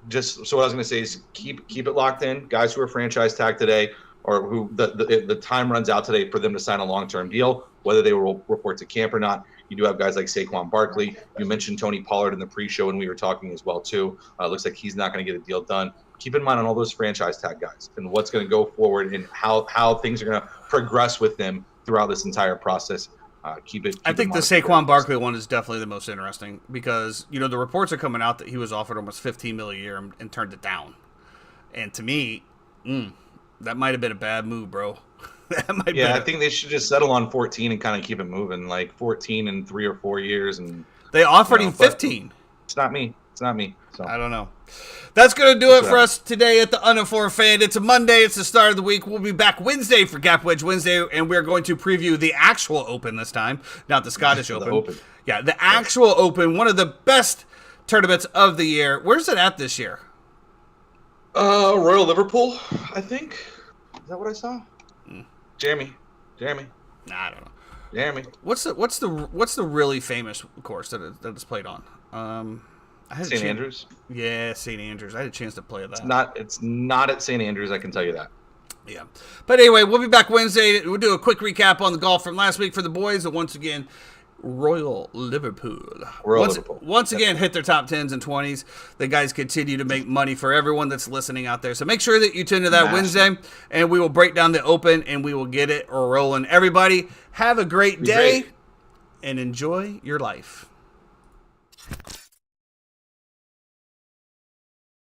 Just so what I was going to say is keep it locked in. Guys who are franchise tagged today, or who the time runs out today for them to sign a long-term deal, whether they will report to camp or not. You do have guys like Saquon Barkley. You mentioned Tony Pollard in the pre-show when we were talking as well too. Looks like he's not going to get a deal done. Keep in mind on all those franchise tag guys and what's going to go forward and how things are going to progress with them throughout this entire process. I think the Saquon Barkley one is definitely the most interesting because, the reports are coming out that he was offered almost $15 million a year and turned it down. And to me, that might have been a bad move, bro. I think they should just settle on 14 and kind of keep it moving, like 14 in 3 or 4 years. And they offered him 15. It's not me. So I don't know. That's going to do it for us today at the Uninformed Fan. It's a Monday. It's the start of the week. We'll be back Wednesday for Gap Wedge Wednesday, and we're going to preview the actual Open this time, not the Scottish Open. Yeah, the actual Open, one of the best tournaments of the year. Where's it at this year? Royal Liverpool, I think. Is that what I saw? Jeremy. Nah, I don't know. Jeremy. What's the really famous course that it's played on? St. Andrews? Yeah, St. Andrews. I had a chance to play that. It's not at St. Andrews, I can tell you that. Yeah. But anyway, we'll be back Wednesday. We'll do a quick recap on the golf from last week for the boys. And once again, Royal Liverpool. Once again, hit their top 10s and 20s. The guys continue to make money for everyone that's listening out there. So make sure that you tune to that Wednesday, and we will break down the Open, and we will get it rolling. Everybody, have a great day, and enjoy your life.